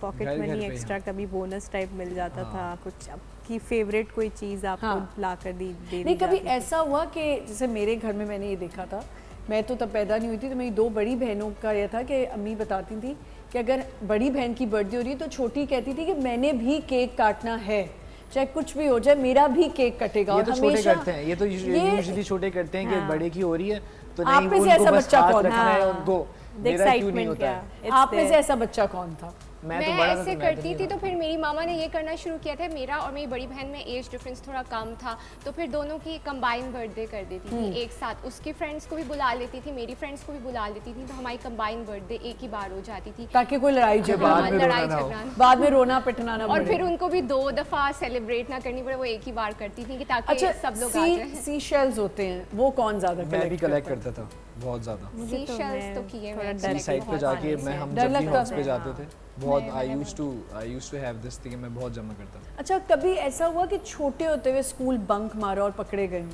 पॉकेट घर मनी पे, एक्स्ट्रा हाँ। कभी बोनस टाइप मिल जाता था, कुछ आपकी फेवरेट कोई चीज़ आपको ला कर दी नहीं, कभी ऐसा हुआ कि जैसे मेरे घर में मैंने ये देखा था, मैं तो तब पैदा नहीं हुई थी, तो मेरी 2 बड़ी बहनों का यह था कि अम्मी बताती थी कि अगर बड़ी बहन की बर्थडे हो रही है तो छोटी कहती थी कि मैंने भी केक काटना है, चाहे कुछ भी हो जाए मेरा भी केक कटेगा। ये और तो छोटे हमेशा करते हैं, ये तो यूजुअली छोटे करते हैं कि बड़े की हो रही है तो आप नहीं, में से उनको ऐसा बस बच्चा हाथ कौन रखना था? है उनको, मेरा क्यों नहीं होता है? आप में से ऐसा बच्चा कौन था? मैं तो बड़ा था, ऐसे तो मैं करती थी, तो फिर मेरी मामा ने ये करना शुरू किया था। मेरा और मेरी बड़ी बहन में एज डिफरेंस थोड़ा कम था, तो फिर दोनों की कंबाइन बर्थडे कर देती थी एक साथ। उसकी फ्रेंड्स को भी बुला लेती थी, मेरी फ्रेंड्स को भी बुला लेती थी, तो हमारी कंबाइन बर्थडे एक ही बार हो जाती थी, ताकि कोई लड़ाई झगड़ा हाँ, लड़ाई झगड़ा। बाद में रोना पिटना ना और पड़े। फिर उनको भी 2 दफ़ा सेलिब्रेट ना करनी पड़े, वो एक ही बार करती थी कि ताकि अच्छा, सब लोग आ जाएं। सी शेल्स होते हैं, वो कौन ज्यादा मैं भी कलेक्ट करता था बहुत ज़्यादा। सी शेल्स तो किए थोड़ा मैंने डर सी साइड पे जाके मैं हम डर जब भी लगता हाउस था। पे जाते थे बहुत I used to have this thing, मैं बहुत जमा करता था। अच्छा, कभी ऐसा हुआ कि छोटे होते हुए स्कूल बंक मारा और पकड़े गए?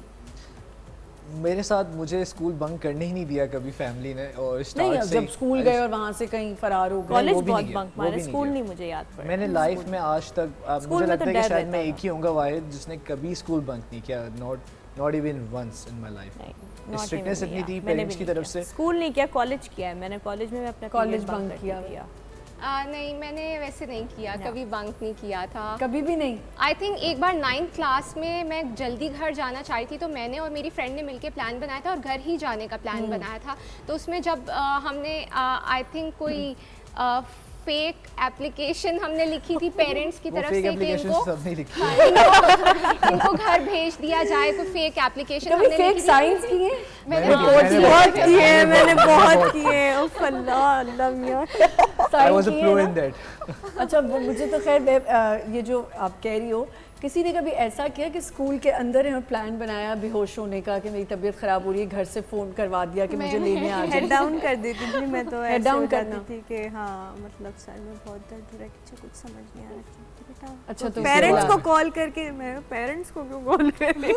मेरे साथ मुझे स्कूल बंक करने ही नहीं दिया कभी फैमिली ने, और नहीं, स्टार्ट से जब स्कूल गए और वहाँ से कहीं फरार हो गए। कॉलेज वो भी बहुत नहीं किया, बंक वो मारा, भी नहीं स्कूल किया। नहीं मुझे याद पड़ा। मैंने लाइफ में आज तक स्कूल मुझे में लगता तो है कि डर शायद मैं रहता एक ही होऊंगा वाहिद जिसने कभी स्कूल बंक नहीं किया, not even once in my life. Strictness इतनी थी पेरेंट्स की तरफ से। स्कूल नहीं किया, कॉलेज किया है मैंने। कॉलेज में अपना कॉलेज period बंक करती किया। थी। नहीं, मैंने वैसे नहीं किया, कभी बंक नहीं किया था। कभी भी नहीं? आई थिंक एक बार 9th क्लास में मैं जल्दी घर जाना चाह रही थी, तो मैंने और मेरी फ्रेंड ने मिलके प्लान बनाया था और घर ही जाने का प्लान बनाया था। तो उसमें जब हमने आई थिंक कोई फेक एप्लीकेशन हमने लिखी थी पेरेंट्स की वो तरफ फेक से कि एप्लीकेशन इनको सब नहीं लिखी। इनको घर भेज दिया जाए, कोई फेक एप्लीकेशन कभी हमने फेक लिखी थी। साइंस किए? मैंने बहुत किए, मैंने बहुत किए। उफ अल्लाह अल्लाह मियां। I was a pro in that. अच्छा, वो मुझे तो खैर ये जो आप कह रही हो, किसी ने कभी ऐसा किया कि स्कूल के अंदर है प्लान बनाया बेहोश होने का कि मेरी तबीयत खराब हो रही है, घर से फोन करवा दिया कि मुझे लेने आ हेड जाए? डाउन कर देती थी मैं तो। Head ऐसे down हो जाती करना। थी कि हाँ मतलब सर में बहुत दर्द हो रहा है, कुछ समझ नहीं आ रहा है बेटा। अच्छा, तो पेरेंट्स उसके को कॉल करके, मैं पेरेंट्स को क्यों कॉल कर रही?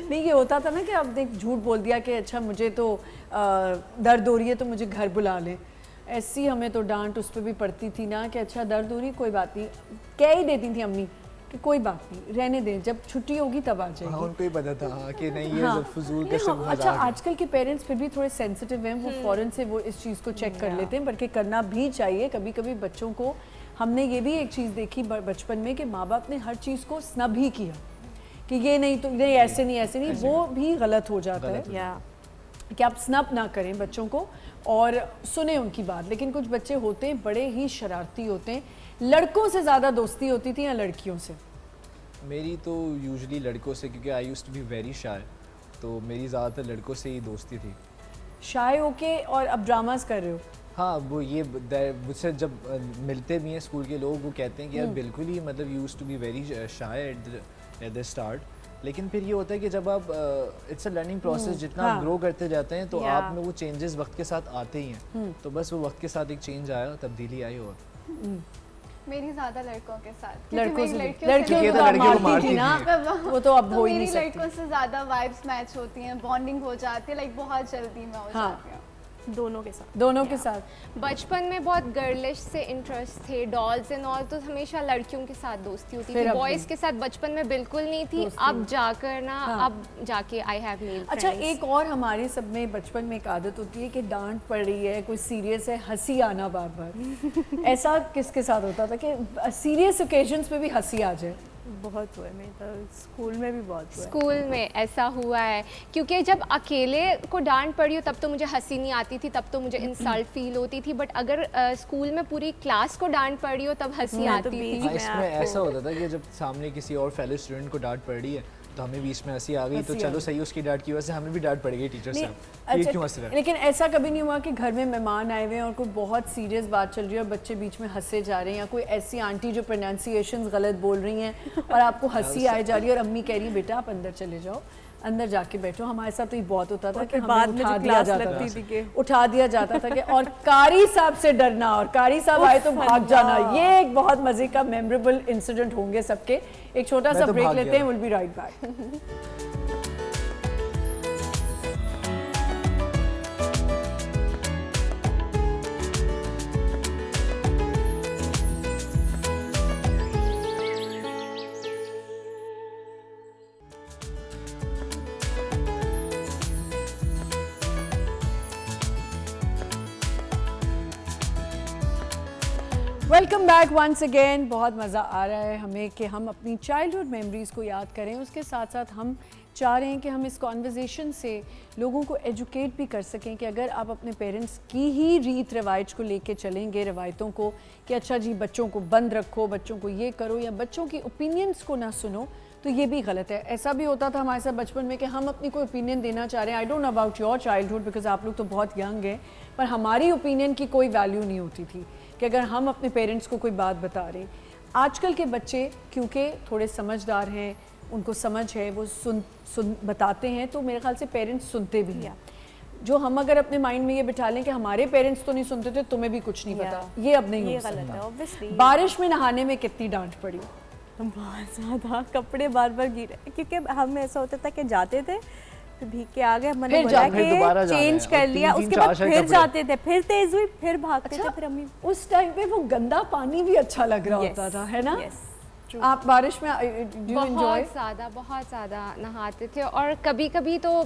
नहीं, ये होता था ना कि आपने झूठ बोल दिया कि अच्छा मुझे तो दर्द हो रही है तो मुझे घर बुला लें। ऐसी हमें तो डांट उस पर भी पड़ती थी ना कि अच्छा दर्द हो रही, कोई बात नहीं, कह ही देती थी अम्मी कि कोई बात नहीं, रहने दें, जब छुट्टी होगी तब आ हाँ, जाएगी। उनको ही पता था हाँ, कि नहीं ये हाँ, फजूल का नहीं, सब अच्छा मजाक है। आजकल के पेरेंट्स फिर भी थोड़े सेंसिटिव हैं, वो फ़ौरन से वो इस चीज़ को चेक कर लेते हैं, बल्कि करना भी चाहिए। कभी कभी बच्चों को, हमने ये भी एक चीज़ देखी बचपन में कि माँ बाप ने हर चीज़ को स्नब ही किया कि ये नहीं तो नहीं, ऐसे नहीं, वो भी गलत हो जाता है या कि आप स्नब ना करें बच्चों को और सुने उनकी बात। लेकिन कुछ बच्चे होते हैं बड़े ही शरारती होते हैं। लड़कों से ज़्यादा दोस्ती होती थी या लड़कियों से? मेरी तो यूजुअली लड़कों से, क्योंकि I used to be very shy, तो मेरी ज़्यादातर लड़कों से ही दोस्ती थी। शाय होके और अब ड्रामास कर रहे हो? हाँ, वो ये मुझसे जब मिलते भी हैं स्कूल के लोग, वो कहते हैं कि यार बिल्कुल ही मतलब used to be very shy at the start, लेकिन फिर ये होता है कि जब आप इट्स अ लर्निंग प्रोसेस, जितना आप ग्रो करते जाते हैं तो Yeah. आप में वो चेंजेस वक्त के साथ आते ही हैं। तो बस वो वक्त के साथ एक चेंज आया, तब्दीली आई और मेरी ज़्यादा लड़कों के साथ, लड़कों से लड़कियों लड़कियों क्योंकि को ये तो तो लड़कियों को मारती मारती थी ना, मैं- वो तो अब हो ही मेरी नहीं सकती। लड़कों से ज़्यादा वाइब्स मैच होती हैं, बॉन्डिंग हो जाती है, लाइक बहुत जल्दी मैं हो हाँ। जाती हूँ। दोनों के साथ। दोनों के साथ। बचपन में बहुत गर्लिश से इंटरेस्ट थे, डॉल्स एंड ऑल, तो हमेशा लड़कियों के साथ दोस्ती होती फिर थी। अब बॉयज़ भी? के साथ बचपन में बिल्कुल नहीं थी। दोस्ती अब जाकर ना, हाँ। अब जाके आई हैव मेल अच्छा, एक और हमारे सब में बचपन में एक आदत होती है कि डांट पड़ रही है, कोई सीरियस है, हंसी आना बार बार। ऐसा किसके साथ होता था कि सीरियस ओकेजन्स पे भी हंसी आ जाए? बहुत हुआ है, मेरे तो स्कूल में भी बहुत हुआ है। स्कूल में ऐसा हुआ है, क्योंकि जब अकेले को डांट पड़ी हो तब तो मुझे हंसी नहीं आती थी, तब तो मुझे इंसल्ट फील होती थी, बट अगर स्कूल में पूरी क्लास को डांट पड़ी हो तब हंसी मैं तो आती बीच थी। हाँ, इसमें ऐसा होता था कि जब सामने किसी और फेलो स्टूडेंट को डांट पड़ रही है तो हमें बीच में हंसी आ गई, तो हंसी आ चलो गई। सही, उसकी डांट की वजह से हमें भी डांट पड़ गई टीचर नहीं, साहब, ये क्यों हंस रहा है। लेकिन ऐसा कभी नहीं हुआ कि घर में मेहमान आए हुए हैं और कोई बहुत सीरियस बात चल रही है और बच्चे बीच में हंसे जा रहे हैं, या कोई ऐसी आंटी जो प्रोनाउंसिएशंस गलत बोल रही हैं और आपको हंसी आए जा रही है और अम्मी कह रही है बेटा आप अंदर चले जाओ, अंदर जाके बैठो। हमारे साथ तो ये बहुत होता था और कि फिर हमें बाद में उठा जो दिया क्लास जाता लगती था, थी कि उठा दिया जाता था कि और कारी साहब से डरना, और कारी साहब आए तो भाग जाना। ये एक बहुत मजे का मेमोरेबल इंसिडेंट होंगे सबके। एक छोटा मैं सा तो ब्रेक भाग लेते गया। हैं, will be right back. Welcome back once again. बहुत मज़ा आ रहा है हमें कि हम अपनी चाइल्डहुड मेमोरीज़ को याद करें, उसके साथ साथ हम चाह रहे हैं कि हम इस कॉन्वर्जेसन से लोगों को एजुकेट भी कर सकें कि अगर आप अपने पेरेंट्स की ही रीत रिवाज को लेके चलेंगे, रवायतों को, कि अच्छा जी बच्चों को बंद रखो, बच्चों को ये करो, या बच्चों की ओपिनियंस को ना सुनो, तो ये भी गलत है। ऐसा भी होता था हमारे साथ बचपन में कि हम अपनी कोई ओपिनियन देना चाह रहे हैं, I don't know about your childhood because आप लोग तो बहुत यंग हैं, पर हमारी ओपिनियन की कोई वैल्यू नहीं होती थी कि अगर हम अपने पेरेंट्स को कोई बात बता रहे हैं। आजकल के बच्चे क्योंकि थोड़े समझदार हैं, उनको समझ है, वो सुन बताते हैं, तो मेरे ख्याल से पेरेंट्स सुनते भी हैं। जो हम अगर अपने माइंड में ये बिठा लें कि हमारे पेरेंट्स तो नहीं सुनते थे, तुम्हें भी कुछ नहीं पता, ये अब नहीं ये हो गलत है सकता। ऑब्वियसली। बारिश में नहाने में कितनी डांट पड़ी? बहुत ज़्यादा, कपड़े बार बार गिरे, क्योंकि हम ऐसा होता था कि जाते थे फिर भीग के आ गए, मैंने फिर बोला जा- फिर दोबारा कि जाना चेंज है, कर और लिया, तीन-तीन, उसके बाद चार-चार फिर कपड़े। जाते थे, फिर तेज हुई, फिर भागते थे, फिर अम्मी उस टाइम पे वो गंदा पानी भी अच्छा लग रहा होता था, है ना? Yes, true. आप बारिश में डू यू एंजॉय? बहुत ज़्यादा नहाते थे, और कभी कभी तो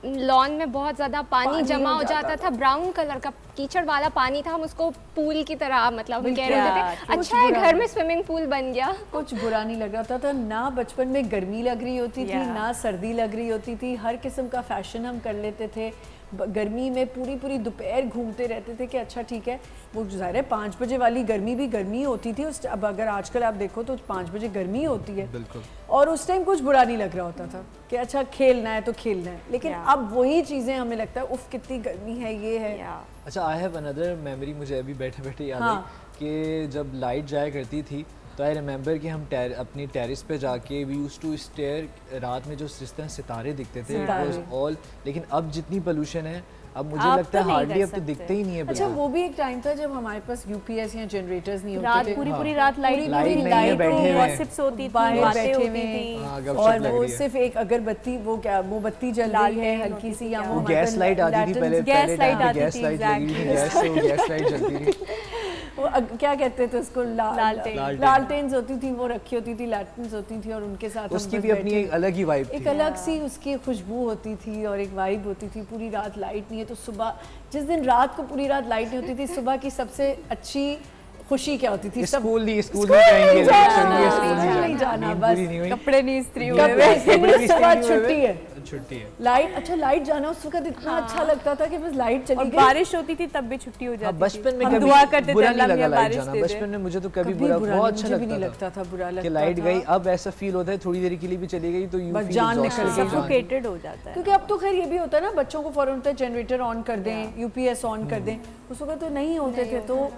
लॉन में बहुत ज़्यादा पानी जमा हो जाता था, ब्राउन कलर का कीचड़ वाला पानी था, हम उसको पूल की तरह मतलब कह रहे होते थे, कुछ अच्छा है बुरा घर नहीं। में स्विमिंग पूल बन गया। कुछ बुरा नहीं लग रहा था ना। बचपन में गर्मी लग रही होती थी, Yeah. ना सर्दी लग रही होती थी, हर किस्म का फैशन हम कर लेते थे। गर्मी में पूरी पूरी दोपहर घूमते रहते थे कि अच्छा ठीक है, वो ज़ाहिर है 5 बजे वाली गर्मी भी गर्मी होती थी उस। अब अगर आजकल आप देखो तो 5 बजे गर्मी होती है, बिल्कुल। और उस टाइम कुछ बुरा नहीं लग रहा होता था कि अच्छा खेलना है तो खेलना है। लेकिन Yeah. अब वही चीज़ें हमें लगता है उफ कितनी गर्मी है, ये है। Yeah. अच्छा, आई हैव अनदर मेमोरी, मुझे अभी बैठे बैठे याद हाँ। आई कि जब लाइट जाया करती थी तो आई रिमेंबर कि हम अपनी टेरेस पे जाके वी यूज्ड टू स्टेयर, रात में जो जिस तरह सितारे दिखते थे, इट वाज ऑल। लेकिन अब जितनी पोल्यूशन है, अब मुझे आप लगता है तो नहीं हार्डली कर अब तो सकते। दिखते ही नहीं है अच्छा, बिल्कुल। वो भी एक टाइम था जब हमारे पास यूपीएस या जनरेटर्स नहीं होते रात थे। पूरी हाँ। पूरी रात लाइट लाइट नहीं है, लाइट बैठे हुए हैं। गॉसिप्स होती थी, बाहर बातें बैठे होती हुए हैं। थी। हाँ, गपशप और लग वो रही है। सिर्फ एक अगरबत्ती, वो क्या मोमबत्ती जल रही लालटेन है होती हल्की थी सी, या क्या? वो वो हमारे गैस पास लाइट आती थी lanterns- पहले, गैस पहले लाइट टाइम पे आती गैस थी, लाइट लगी थी, exactly. गैस से वो गैस लाइट जलती थी। वो क्या कहते थे उसको, लालटेन। लालटेन्स होती थी, वो रखी होती थी, लैटर्न्स होती थी, और उनके साथ हम उसकी बस भी अपनी बैठे- एक अलग ही वाइब एक थी। अलग सी उसकी खुशबू होती थी और एक वाइब होती थी। पूरी रात लाइट नहीं है तो सुबह, जिस दिन रात को पूरी रात लाइट नहीं होती थी, सुबह की सबसे अच्छी खुशी क्या होती थी? स्कूल नहीं जाएंगे, स्कूल नहीं जाना, बस कपड़े नहीं इस्त्री हुए कपड़े हुए। नहीं, सुबह छुट्टी है, छुट्टी है। लाइट, अच्छा लाइट जाना उस वक्त इतना अच्छा लगता था कि बस लाइट चली और गई। बारिश होती थी तब भी छुट्टी हो हाँ, जाती बचपन में हम कभी दुआ करते थे बुरा नहीं अल्लाह लगा मियां लाइट बारिश जाना। दे दे। बचपन में मुझे तो कभी कभी बुरा, बुरा बहुत नहीं, अच्छा मुझे भी नहीं लगता लगता था, बुरा कि लगता लाइट था। गई। अब ऐसा फील होता है थोड़ी देर के लिए भी चली गई तो यू बस फील जान निकल गई, सफोकेटेड हो जाता है। क्योंकि अब तो खैर ये भी होता है ना, बच्चों को फौरन होता है जनरेटर ऑन कर दें, यूपीएस ऑन कर दें। उस वक्त तो नहीं होते थे, तो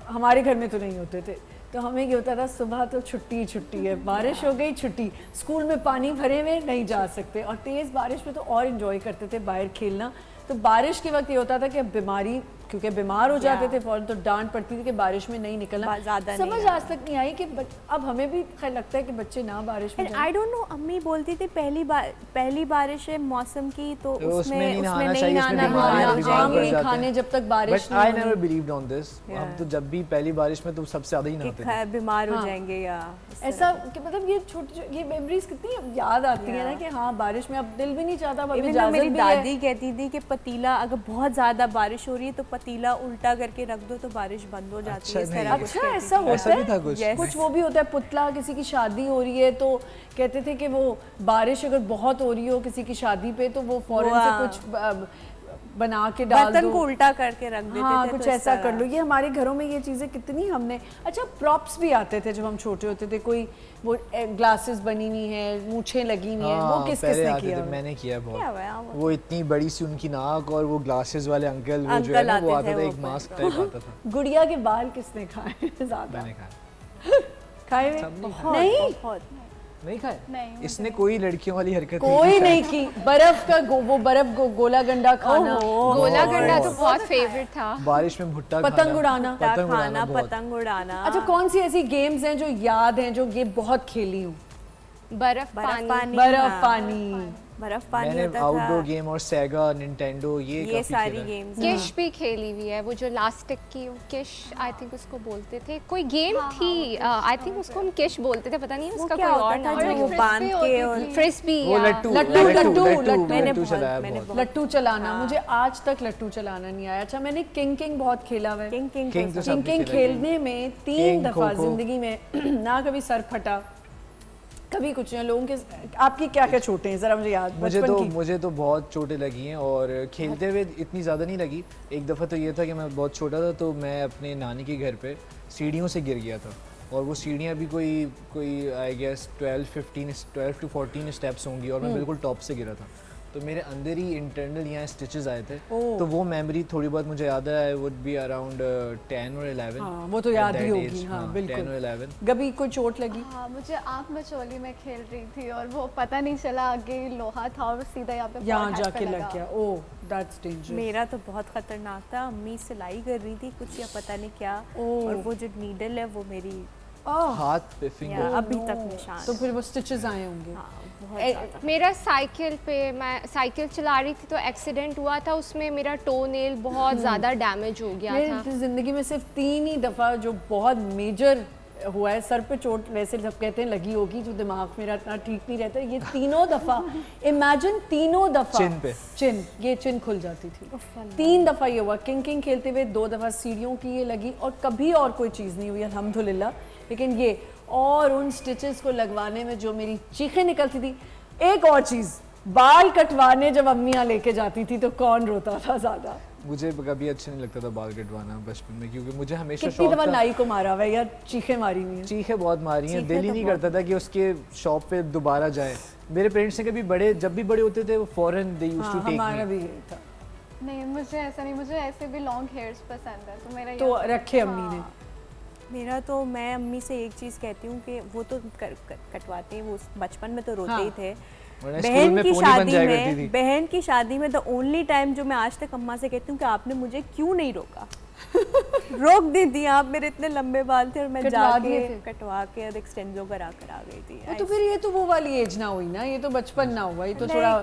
हमारे घर में तो नहीं होते थे, तो हमें ये होता था सुबह तो छुट्टी छुट्टी है, बारिश हो गई छुट्टी, स्कूल में पानी भरे हुए नहीं जा सकते, और तेज़ बारिश में तो और इन्जॉय करते थे बाहर खेलना। तो बारिश के वक्त ये होता था कि अब बीमारी, क्योंकि बीमार हो जाते थे फौरन, तो डांट पड़ती थी कि बारिश में नहीं निकलना। ज़्यादा समझ नहीं आज तक नहीं आई कि अब हमें भी खैर लगता है कि बच्चे ना बारिश में एंड जाएं। आई डोंट नो, अम्मी बोलती थी पहली बारिश है मौसम की तो तो उसमें नहीं नहाना नहीं चाहिए, उसमें नहाना, बीमारी बीमार हो भी जाएंगे। पड़ नहीं जाते खाने हैं। जब तक बारिश बट नहीं आई होनी। Never believed on this. हम तो जब भी पहली बारिश में तो सबसे ज्यादा ही नहाते थे। बीमार हो हाँ। जाएंगे या ऐसा कि मतलब ये छोटी ये मेमोरीज कितनी अब याद आती है ना कि हाँ बारिश में अब दिल भी नहीं चाहता, अब इवन इजाजत मेरी भी है। दादी कहती थी कि पतीला अगर बहुत ज्यादा बारिश हो रही है तो पतीला उल्टा करके रख दो तो बारिश बंद हो जाती है। इस नहीं, तरह कुछ अच्छा कहती ऐसा थी। होता ऐसा भी है था कुछ? Yes. कुछ वो भी होता है, पुतला किसी की शादी हो रही है तो कहते थे कि वो बारिश अगर बहुत हो रही हो किसी की शादी पे तो वो फौरन से वाह। कुछ बना के डाल बर्तन दो, को उल्टा करके रख देते हाँ थे कुछ तो इस ऐसा कर तरह। लो। ये हमारे घरों में ये चीज़ें कितनी हमने, अच्छा प्रॉप्स भी आते थे जब हम छोटे होते थे, कोई वो ग्लासेस बनी हुई हैं, मूछें लगी हुई हैं, वो हाँ, किस पहले किसने आते किया थे, हुआ है? मैंने किया है क्या बहुत। हुआ है? वो इतनी बड़ी सी उनकी नाक और वो ग्लासेस वाले अंकल, वो जो है अंकल ना वो आते आता थे था, वो एक पर। मास्क टाइप आता था। गुड़िया के बाल किसने खाए ज्यादा? मैंने खाया। खाए हुए? बहुत, नहीं बहुत। नहीं खाया? नहीं, मुझे इसने कोई लड़कियों वाली हरकत कोई नहीं की। बर्फ का वो बर्फ गोला गंडा खाना, गोला गंडा तो बहुत फेवरेट था। बारिश में भुट्टा पतंग खाना, उड़ाना। पतंग खाना, उड़ाना बहुत। पतंग उड़ाना। अच्छा कौन सी ऐसी गेम्स हैं जो याद हैं जो ये बहुत खेली हूँ? बर्फ बर्फ पानी। पानी, बर्फ हाँ। पानी, बर्फ पानी मैंने होता आउटडोर था। गेम और सेगा, निंटेंडो ये ये काफी सारी खेला है। गेम्स किश भी खेली हुई है, वो जो लास्टिक की किश आई थिंक उसको बोलते थे, कोई गेम थी आई थिंक उसको हम किश बोलते थे, पता नहीं वो उसका क्या कोई और होता था नाम जो एक वो frisbee बांध के होती और थी। फ्रिस्बी वो लट्टू लट्टू, लट्टू लट्टू। मैंने लट्टू चलाया मैंने बहुत। लट्टू चलाना। मुझे आज तक लट्टू चलाना नहीं आया। अच्छा मैंने किंग किंग बहुत खेला हुआ है। किंग किंग किंग तो किंग सबने किंग खेला है। खेलने में 3 किंग, दफा खो-खो। जिंदगी में ना कभी सर फटा, कभी कुछ नहीं। लोगों के आपकी क्या क्या चोटें हैं जरा मुझे याद, बचपन की? मुझे तो बहुत चोटें लगी हैं और खेलते हुए इतनी ज़्यादा नहीं लगी। एक दफ़ा तो ये था कि मैं बहुत छोटा था तो मैं अपने नानी के घर पे सीढ़ियों से गिर गया था, और वो सीढ़ियाँ भी कोई आई गेस 12 to 14 स्टेप्स होंगी, और मैं बिल्कुल टॉप से गिरा था। तो मेरे अंदर ही इंटरनल यहाँ स्टिचेस आए थे। तो वो मेमोरी थोड़ी बहुत मुझे याद है। I would be around 10 or 11। हाँ, वो तो याद ही होगी, हाँ, बिल्कुल। 10 or 11। कभी कोई चोट लगी? हाँ मुझे आँख में चोली में खेल रही थी और वो पता नहीं चला आगे लोहा था और सीधा यहाँ पे यहाँ forehead जाके पे लग गया। Oh that's dangerous. मेरा तो बहुत खतरनाक था। अम्मी सिलाई कर रही थी कुछ या पता नहीं क्या, ओह। और वो जो नीडल है वो मेरी हाथ पे या फिंगर। अभी तक निशान तो फिर वो स्टिचेस आए होंगे। हाँ, बहुत ज़्यादा। मेरा साइकिल पे, मैं साइकिल चला रही थी तो एक्सीडेंट हुआ था, उसमें मेरा टो नेल बहुत ज़्यादा डैमेज हो गया था। मेरी जिंदगी में सिर्फ 3 ही दफ़ा जो बहुत मेजर हुआ है। सर पे चोट वैसे सब कहते हैं लगी होगी, जो दिमाग मेरा इतना ठीक नहीं रहता। ये तीनों दफ़ा इमेजिन, तीनों दफ़ा चिन पे। चिन, ये चिन खुल जाती थी। 3 दफ़ा ये हुआ। किंग किंग खेलते हुए 2 दफ़ा सीढ़ियों की ये लगी, और कभी और कोई चीज़ नहीं हुई अल्हम्दुलिल्लाह। लेकिन ये और उन स्टिचेस को लगवाने में जो मेरी चीखें निकलती थी। एक और चीज़, बाल कटवाने जब अम्मियाँ लेके जाती थी तो कौन रोता था ज़्यादा? मुझे कभी अच्छा नहीं लगता था बाल कटवाना बचपन में, क्योंकि मुझे हमेशा कितनी शौक दफ़ा था। नाई को मारा हुआ है या चीखें मारी हुई हैं? चीखें बहुत मारी हैं, चीखें दिल ही तो नहीं बहुत करता था कि उसके शॉप पे दोबारा जाए। मेरे पेरेंट्स ने कभी जब भी बड़े होते थे वो फॉरन दे यूज्ड टू हाँ, टेक हमारा मी। भी यही था। नहीं मुझे ऐसा नहीं, मुझे ऐसे भी लॉन्ग हेयर्स पसंद है तो मेरा तो ये- रखे अम्मी ने। मेरा तो, मैं अम्मी से एक चीज़ कहती हूँ कि वो तो कटवाते हैं, वो बचपन में तो रोते हाँ। ही थे। वरना स्कूल बहन में की पोनी बन शादी जाया करती थी। में, बहन की शादी में द ओनली टाइम जो मैं आज तक अम्मा से कहती हूँ कि आपने मुझे क्यों नहीं रोका, रोक दी थी आप, मेरे इतने लंबे बाल थे और मैं कटवा जाके दिए थे? कटवा के और एक्सटेंजो करा कर आ गई थी। तो फिर ये तो वो वाली एज ना हुई ना, ये तो बचपन ना हुआ, ये तो थोड़ा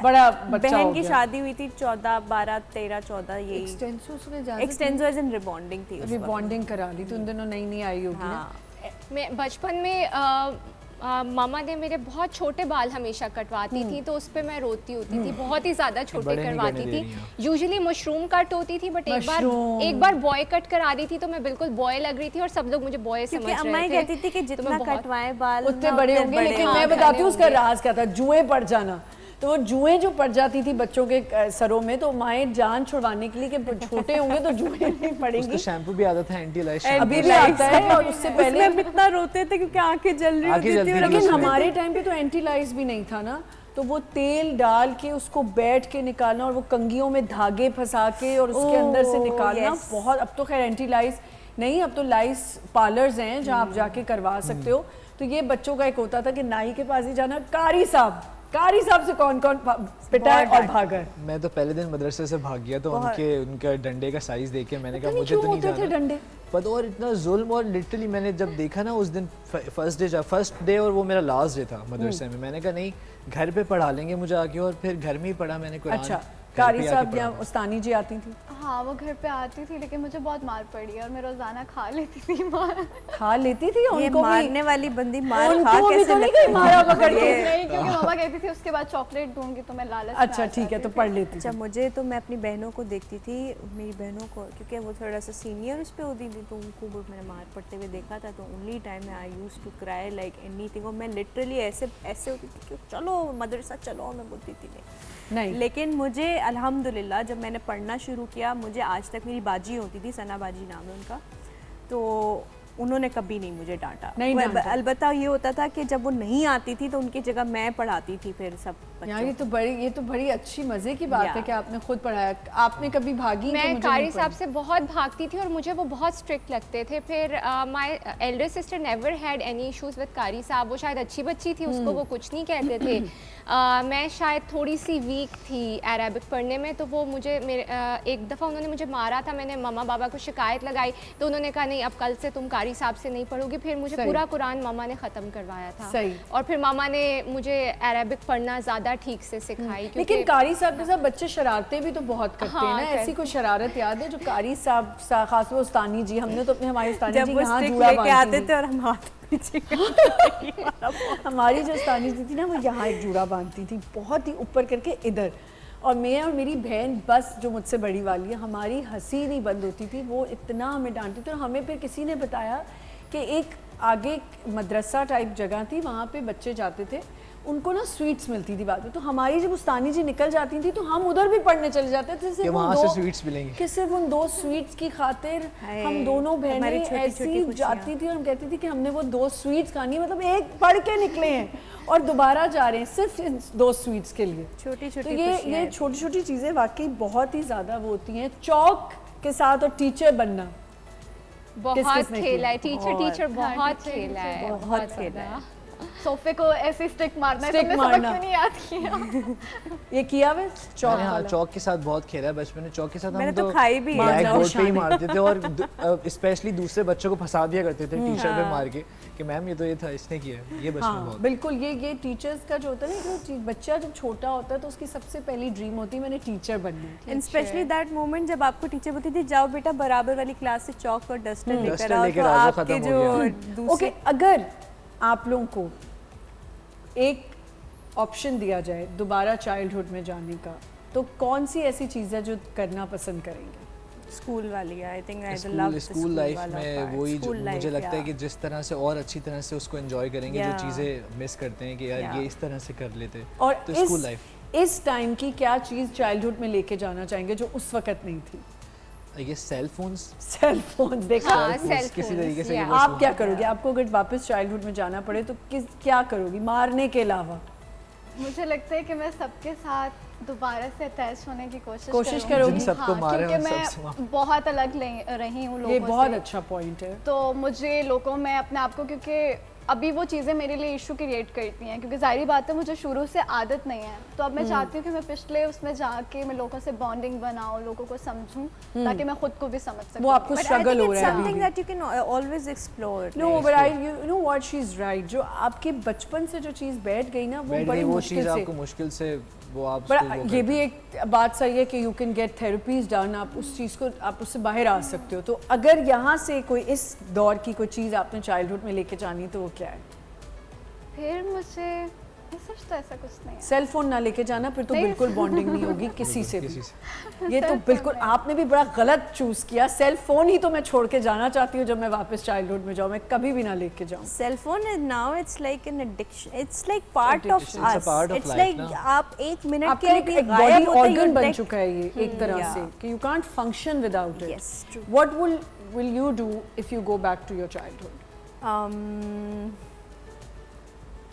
बड़ा बच्चा हो बहन की गया। शादी हुई थी 14, 12, 13, 14 यही। एक्सटेंसो उसमें ज्यादा एक्सटेंजो एज इन रिबॉन्डिंग थी उस वक्त। रिबॉन्डिंग करा ली तो उन दिनों नई नई आई होगी ना। हाँ मैं बचपन में मामा ने मेरे बहुत छोटे बाल हमेशा कटवाती थी, तो उस पर मैं रोती होती थी, बहुत ही ज़्यादा छोटे बड़े नहीं करवाती करने दे थी। रही हैं। यूजुअली मशरूम कट होती थी, बट मशरूम। एक बार बॉय कट करा दी थी तो मैं बिल्कुल बॉय लग रही थी और सब लोग मुझे बॉय समझ क्योंकि अम्मा रहे ही थे। कहती थी कि तो जितना मैं बहुत- कटवाएं बाल उतने ना बड़े उतने होंगे, बड़े लेकिन होंगे। मैं हाँ, बताती हूँ घने उसका होंगे। राज क्या था, जुएं पड़ जाना। तो वो जुएं जो पड़ जाती थी बच्चों के सरों में, तो माएँ जान छुड़वाने के लिए कि छोटे होंगे तो जुएं नहीं उसका पड़ेंगी। शैम्पू भी आता था एंटी लाइट अभी भी आता है, और उससे पहले उसमें हम इतना रोते थे क्योंकि आंखें जल रही आंखें होती जलती थी और थी हम लेकिन उसमें। हमारे टाइम पे तो एंटी लाइस भी नहीं था ना, तो वो तेल डाल के उसको बैठ के निकालना और वो कंगियों में धागे फंसा के और उसके अंदर से ओह, निकालना yes. बहुत। अब तो खैर एंटी लाइस नहीं, अब तो लाइस पार्लर्स हैं जहाँ आप जाके करवा सकते हो। तो ये बच्चों का एक होता था कि नाई के पास ही जाना, कारी साहब से कौन कौन पिटा है और भागा है। मैं तो पहले दिन मदरसे से भाग गया, तो उनका डंडे का साइज देख के मैंने कहा पता नहीं मुझे तो क्यों नहीं होते थे जाना। डंडे। पर और इतना जुल्म, और लिटरली मैंने जब देखा ना उस दिन फर्स्ट डे और वो मेरा लास्ट डे था मदरसे में, मैंने कहा नहीं घर पे पढ़ा लेंगे मुझे आके, और फिर घर में ही पढ़ा मैंने कुरान। अच्छा, घर कारी पे आके साहब पढ़ा या मैं। उस्तानी जी आती थी? हाँ वो घर पे आती थी, लेकिन मुझे बहुत मार पड़ी है और मैं रोजाना खा लेती थी मार। खा लेती थी या ये उनको भी? मारने वाली बंदी मार खा उनको भी कैसे तो नहीं लगती कहीं मारा पकड़ के? नहीं, क्योंकि मामा कहती थी उसके बाद चॉकलेट दूंगी, तो मैं लालच में अच्छा आ ठीक है, जाती तो थी। पढ़ लेती अच्छा थी। मुझे तो मैं अपनी बहनों को देखती थी, मेरी बहनों को क्योंकि वो थोड़ा सा सीनियर उस पर होती थी, तो उनको वो मैंने मार पड़ते हुए देखा था, तो ओनली टाइम में I use to cry like anything, और मैं लिटरली ऐसे होती थी कि चलो मदरसा चलो, मैं बोलती थी नहीं, लेकिन मुझे अल्हम्दुलिल्लाह जब मैंने पढ़ना शुरू किया, मुझे आज तक मेरी बाजी होती थी, सना बाजी नाम है उनका, तो उन्होंने कभी नहीं मुझे डांटा। नहीं डांटा। अलबत्ता ये होता था कि जब वो नहीं आती थी तो उनकी जगह मैं पढ़ाती थी फिर सब यार बच्चों ये तो बड़ी अच्छी मजे की बात है या। कि आपने खुद पढ़ाया। आपने कभी भागी? तो मैं मुझे कारी नहीं साहब पड़ी। से बहुत भागती थी और मुझे वो बहुत स्ट्रिक्ट लगते थे। फिर my Elder sister never had any issues with कारी साहब। वो शायद अच्छी बच्ची थी, उसको वो कुछ नहीं कहते थे। मैं शायद थोड़ी सी वीक थी अरबिक पढ़ने में, तो वो मुझे एक दफ़ा उन्होंने मुझे मारा था, मैंने मम्मा बाबा को शिकायत लगाई, तो उन्होंने कहा नहीं अब कल से तुम कारी साहब से नहीं पढ़ोगी। फिर मुझे सही। पूरा कुरान मामा ने ख़त्म करवाया था। सही। और फिर मामा ने मुझे अरबिक पढ़ना ज़्यादा ठीक से सिखाई। लेकिन कारी साहब के साथ बच्चे शरारतें भी तो बहुत करते हैं हाँ, ना। ऐसी करते। कोई शरारत याद है जो कारी साहब खास वो उस्तानी जी, हमने तो अपने हमारे उस्तानी जब जी वो यहाँ स्टिक जूड़ा लेके आते बांधती थे और हम हाथ पीछे थी। हमारी जो उस्तानी जी थी ना, वो यहाँ एक जूड़ा बांधती थी, बहुत ही ऊपर करके इधर, और मैं और मेरी बहन बस जो मुझसे बड़ी वाली है, हमारी हंसी नहीं बंद होती थी। वो इतना हमें डांटती थी। और हमें फिर किसी ने बताया कि एक आगे मदरसा टाइप जगह थी, वहाँ पे बच्चे जाते थे, उनको ना स्वीट्स मिलती थी बाद में। तो हमारी जब उस्तानी जी निकल जाती थी तो हम उधर भी पढ़ने चले जाते थे, सिर्फ वहाँ से स्वीट्स मिलेंगे। कि सिर्फ उन 2 स्वीट्स की खातिर हाय, हम दोनों हमारी बहनें छोटी-छोटी ऐसी खुशियाँ। जाती थी और हम कहती थी कि हमने वो 2 स्वीट्स खानी है, मतलब एक पढ़ के निकले हैं और दोबारा जा रहे हैं सिर्फ इन 2 स्वीट्स के लिए। छोटी तो छोटी ये छोटी छोटी चीज़ें वाकई बहुत ही ज़्यादा वो होती हैं। चौक के साथ और टीचर बनना, बहुत किसने खेला किया? है टीचर बहुत खेला है, बहुत खेला है। सोफे को ऐसे स्टिक मारना है, Stick तुमने सबक मारना। क्यों नहीं याद किया? ये किया हुआ चौक मैंने हाँ वाला? चौक के साथ बहुत खेला है बचपन में। चौक के साथ मैंने हम तो खाई भी है। ब्लैक बोर्ड पे ही शान है। मारते थे, और स्पेशली दूसरे बच्चों को फंसा दिया करते थे टी शर्ट पे मार के कि मैम ये तो ये था, इसने किया है। ये बचपन हाँ बहुत। बिल्कुल, ये टीचर्स का जो होता है ना, जो बच्चा जब छोटा होता है तो उसकी सबसे पहली ड्रीम होती है मैंने टीचर बनना है। एंड स्पेशली दैट मोमेंट जब आपको टीचर बोलती थी जाओ बेटा बराबर वाली क्लास से चौक और डस्टर लेकर डस्टर आओ, लेकर तो आओ, वो आपके खत्म हो जो गया। दूसरे ओके, अगर आप लोगों को एक ऑप्शन दिया जाए दोबारा चाइल्डहुड में जाने का, तो कौन सी ऐसी चीज़ है जो करना पसंद करेंगे? स्कूल वाली, I think I love school life में वही मुझे लगता है कि जिस तरह से और अच्छी तरह से उसको एंजॉय करेंगे, जो Yeah. चीज़ें मिस करते हैं कि यार Yeah. ये इस तरह से कर लेते। और तो स्कूल लाइफ इस टाइम की क्या चीज़ चाइल्डहुड में लेके जाना चाहेंगे जो उस वक्त नहीं थी? I guess cell phones. Cell phone. देखा हाँ, Cell cell phones किसी phones, तरीके से yeah. ये बस आप क्या करोगे? आपको अगर वापस चाइल्डहुड में जाना पड़े तो क्या करोगी मारने के अलावा? मुझे लगता है कि मैं सबके साथ दोबारा से अटैच होने की कोशिश करूंगी। करोगी? जिन सबको मारे क्योंकि उन सबसे मैं बहुत अलग रही हूँ लोगों ये बहुत से। अच्छा पॉइंट है। तो मुझे लोगों में अपने आप को, क्योंकि अभी वो चीज़ें मेरे लिए इशू क्रिएट करती हैं, क्योंकि जाहिर बात है मुझे शुरू से आदत नहीं है। तो अब मैं चाहती हूँ कि मैं पिछले उसमें जाके मैं लोगों से बॉन्डिंग बनाऊँ, लोगों को समझूँ, ताकि मैं खुद को भी समझ सकूँ। वो आपको स्ट्रगल हो रहा है something that you can always explore. No but I you know what she is right, जो आपके बचपन से जो चीज़ बैठ गई ना वो बड़ी वो मुश्किल चीज़ से, आपको मुश्किल से वो आप पर ये भी एक बात सही है कि you can get therapies done, आप उस चीज़ को आप उससे बाहर आ सकते हो। तो अगर यहाँ से कोई इस दौर की कोई चीज़ आपने चाइल्डहुड में लेके जानी तो वो क्या है? फिर मुझे सच तो ऐसा कुछ नहीं है। सेल फोन ना लेके जाना, फिर तो नहीं। बिल्कुल बॉन्डिंग नहीं होगी किसी से भी। किसी से। ये तो सेल बिल्कुल फोन नहीं। आपने भी बड़ा गलत चूज किया। सेल फोन ही तो मैं छोड़ के जाना चाहती हूँ जब मैं वापस चाइल्डहुड में जाऊँ, मैं कभी भी ना लेके जाऊँ। Cell phone is now it's like an addiction. It's like part of Addiction. It's a us. part of It's life, like ना? आप एक मिनट आपका के लिए एक भी बॉडी गायब होते ऑर्गन बन देख- चुका है ये एक तरह yeah. से कि you can't function without it. Yes, true. What will you do if you go back to your childhood?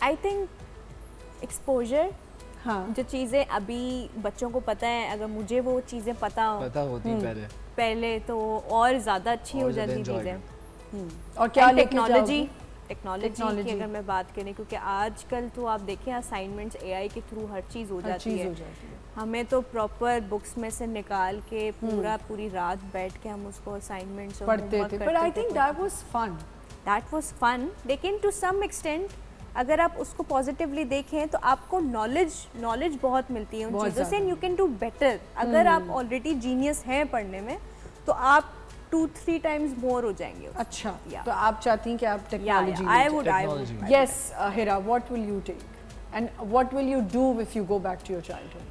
I think exposure, हाँ, जो चीज़ें अभी बच्चों को पता है, अगर मुझे वो चीज़ें पता हो पता होती पहले पहले तो और ज़्यादा अच्छी और हो ज़्यादा जाती enjoy चीज़ें। और क्या लेके टेक्नोलॉजी जाओगे? टेक्नोलॉजी की अगर मैं बात करें, क्योंकि आजकल तो आप देखें असाइनमेंट्स एआई के थ्रू हर चीज़ हो हर जाती चीज़ है। हो जाती है। हमें तो प्रॉपर बुक्स में से निकाल के पूरी रात बैठ के हम उसको असाइनमेंट्स पढ़ते थे, but I think that was fun. That was fun, लेकिन टू सम एक्सटेंट अगर आप उसको पॉजिटिवली देखें तो आपको नॉलेज बहुत मिलती है उन बहुत चीज़ों से, ज़्यादा। And you can do better. अगर आप ऑलरेडी जीनियस हैं पढ़ने में तो आप 2-3 टाइम्स मोर हो जाएंगे उसमें। अच्छा, Yeah. तो आप चाहती हैं कि आप technology I would Technology. Yes, Hira, what will you take? And what will you do if you go back to your childhood?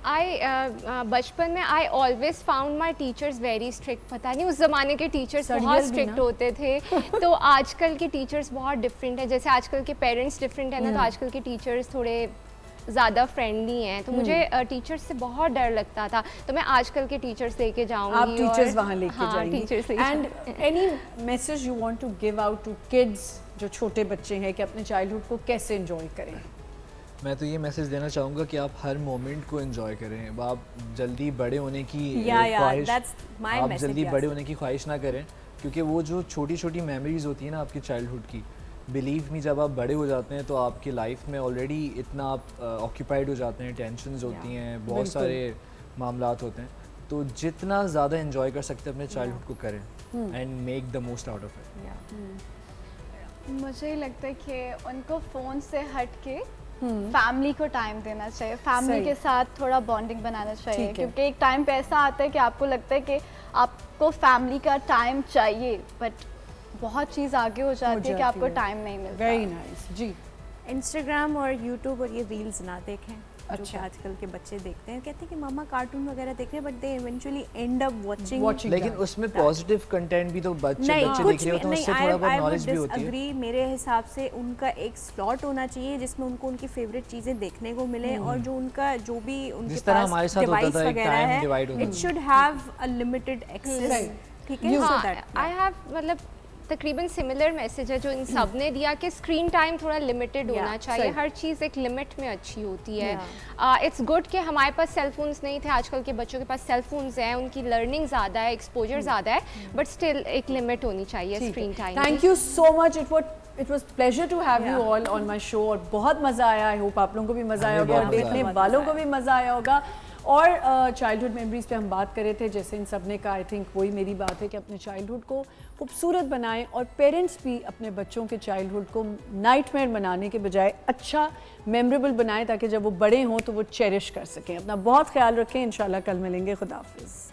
बचपन में I always found my teachers very strict. पता नहीं उस ज़माने के टीचर्स सड़ियल बहुत भी स्ट्रिक्ट ना। होते थे। तो आजकल के टीचर्स बहुत डिफरेंट है, जैसे आजकल के पेरेंट्स डिफरेंट है ना, तो आजकल के टीचर्स थोड़े ज़्यादा फ्रेंडली हैं। तो मुझे टीचर्स से बहुत डर लगता था, तो मैं आजकल के टीचर्स लेके जाऊंगी। आप टीचर्स वहाँ लेके हाँ, जाएंगी। Teachers and any message you want to give out to kids जो छोटे बच्चे हैं कि अपने चाइल्डहुड को कैसे एंजॉय करें? मैं तो ये मैसेज देना चाहूँगा कि आप हर मोमेंट को एंजॉय करें। आप जल्दी बड़े होने की that's my आप message, जल्दी yes. बड़े होने की ख्वाहिश ना करें, क्योंकि वो जो छोटी छोटी मेमोरीज होती है ना आपकी चाइल्डहुड की, बिलीव मी जब आप बड़े हो जाते हैं तो आपकी लाइफ में ऑलरेडी इतना आप ऑक्यूपाइड हो जाते हैं, टेंशन्स होती हैं, बहुत सारे मामलात होते हैं। तो जितना ज़्यादा एंजॉय कर सकते हैं अपने चाइल्डहुड को करें and make the most out of it. मुझे लगता है कि उनको फ़ोन से हट के फैमिली को टाइम देना चाहिए, फैमिली सही। के साथ थोड़ा बॉन्डिंग बनाना चाहिए, ठीक है। क्योंकि एक टाइम पे ऐसा आता है कि आपको लगता है कि आपको फैमिली का टाइम चाहिए, बट बहुत चीज़ आगे हो जाती है कि आपको टाइम नहीं मिलता। वेरी नाइस जी। इंस्टाग्राम और यूट्यूब और ये रील्स ना देखें जो कि अच्छा। आजकल के बच्चे देखते हैं, कहते हैं कि मामा कार्टून वगैरह देख रहे हैं, but they eventually and up watching. Watching लेकिन that. उसमें पॉजिटिव कंटेंट भी तो बच्चे नहीं, देख कुछ रहे भी होते हैं, नहीं। उससे थोड़ा बहुत आई नॉलेज भी वुड होती है। डिसएग्री। मेरे हिसाब से उनका एक स्लॉट होना चाहिए जिसमें उनको उनकी फेवरेट चीजें देखने को मिले, और जो उनका जो भी उनके जिस तरह पास हमारे साथ होता डिवाइस था, एक वगैरह time है, divide होता इट था। Should have a limited access. Right. ठीक है, so हाँ, that आई हैव मतलब तकरीबन सिमिलर मैसेज है जो इन सब ने दिया कि स्क्रीन टाइम थोड़ा लिमिटेड होना चाहिए। सही। हर चीज़ एक लिमिट में अच्छी होती है। इट्स गुड कि हमारे पास सेल फोन्स नहीं थे, आजकल के बच्चों के पास सेल फोन्स हैं, उनकी लर्निंग ज़्यादा है, एक्सपोजर ज़्यादा है, बट स्टिल एक लिमिट होनी चाहिए screen time. Thank you so much. It was pleasure to have you all on my show, और बहुत मज़ा आया। आई होप आप लोगों को भी मज़ा आया हमें होगा और बहुत मज़ा देखने आया। वालों को भी मज़ा आया होगा। और चाइल्डहुड मेमोरीज पे हम बात कर रहे थे, जैसे इन सब ने कहा, आई थिंक वही मेरी बात है कि अपने चाइल्डहुड को खूबसूरत बनाएं, और पेरेंट्स भी अपने बच्चों के चाइल्डहुड को नाइटमेयर बनाने के बजाय अच्छा मेमोरेबल बनाएं, ताकि जब वो बड़े हों तो वो चेरिश कर सकें। अपना बहुत ख्याल रखें। इंशाल्लाह कल मिलेंगे। खुदा हाफिज़।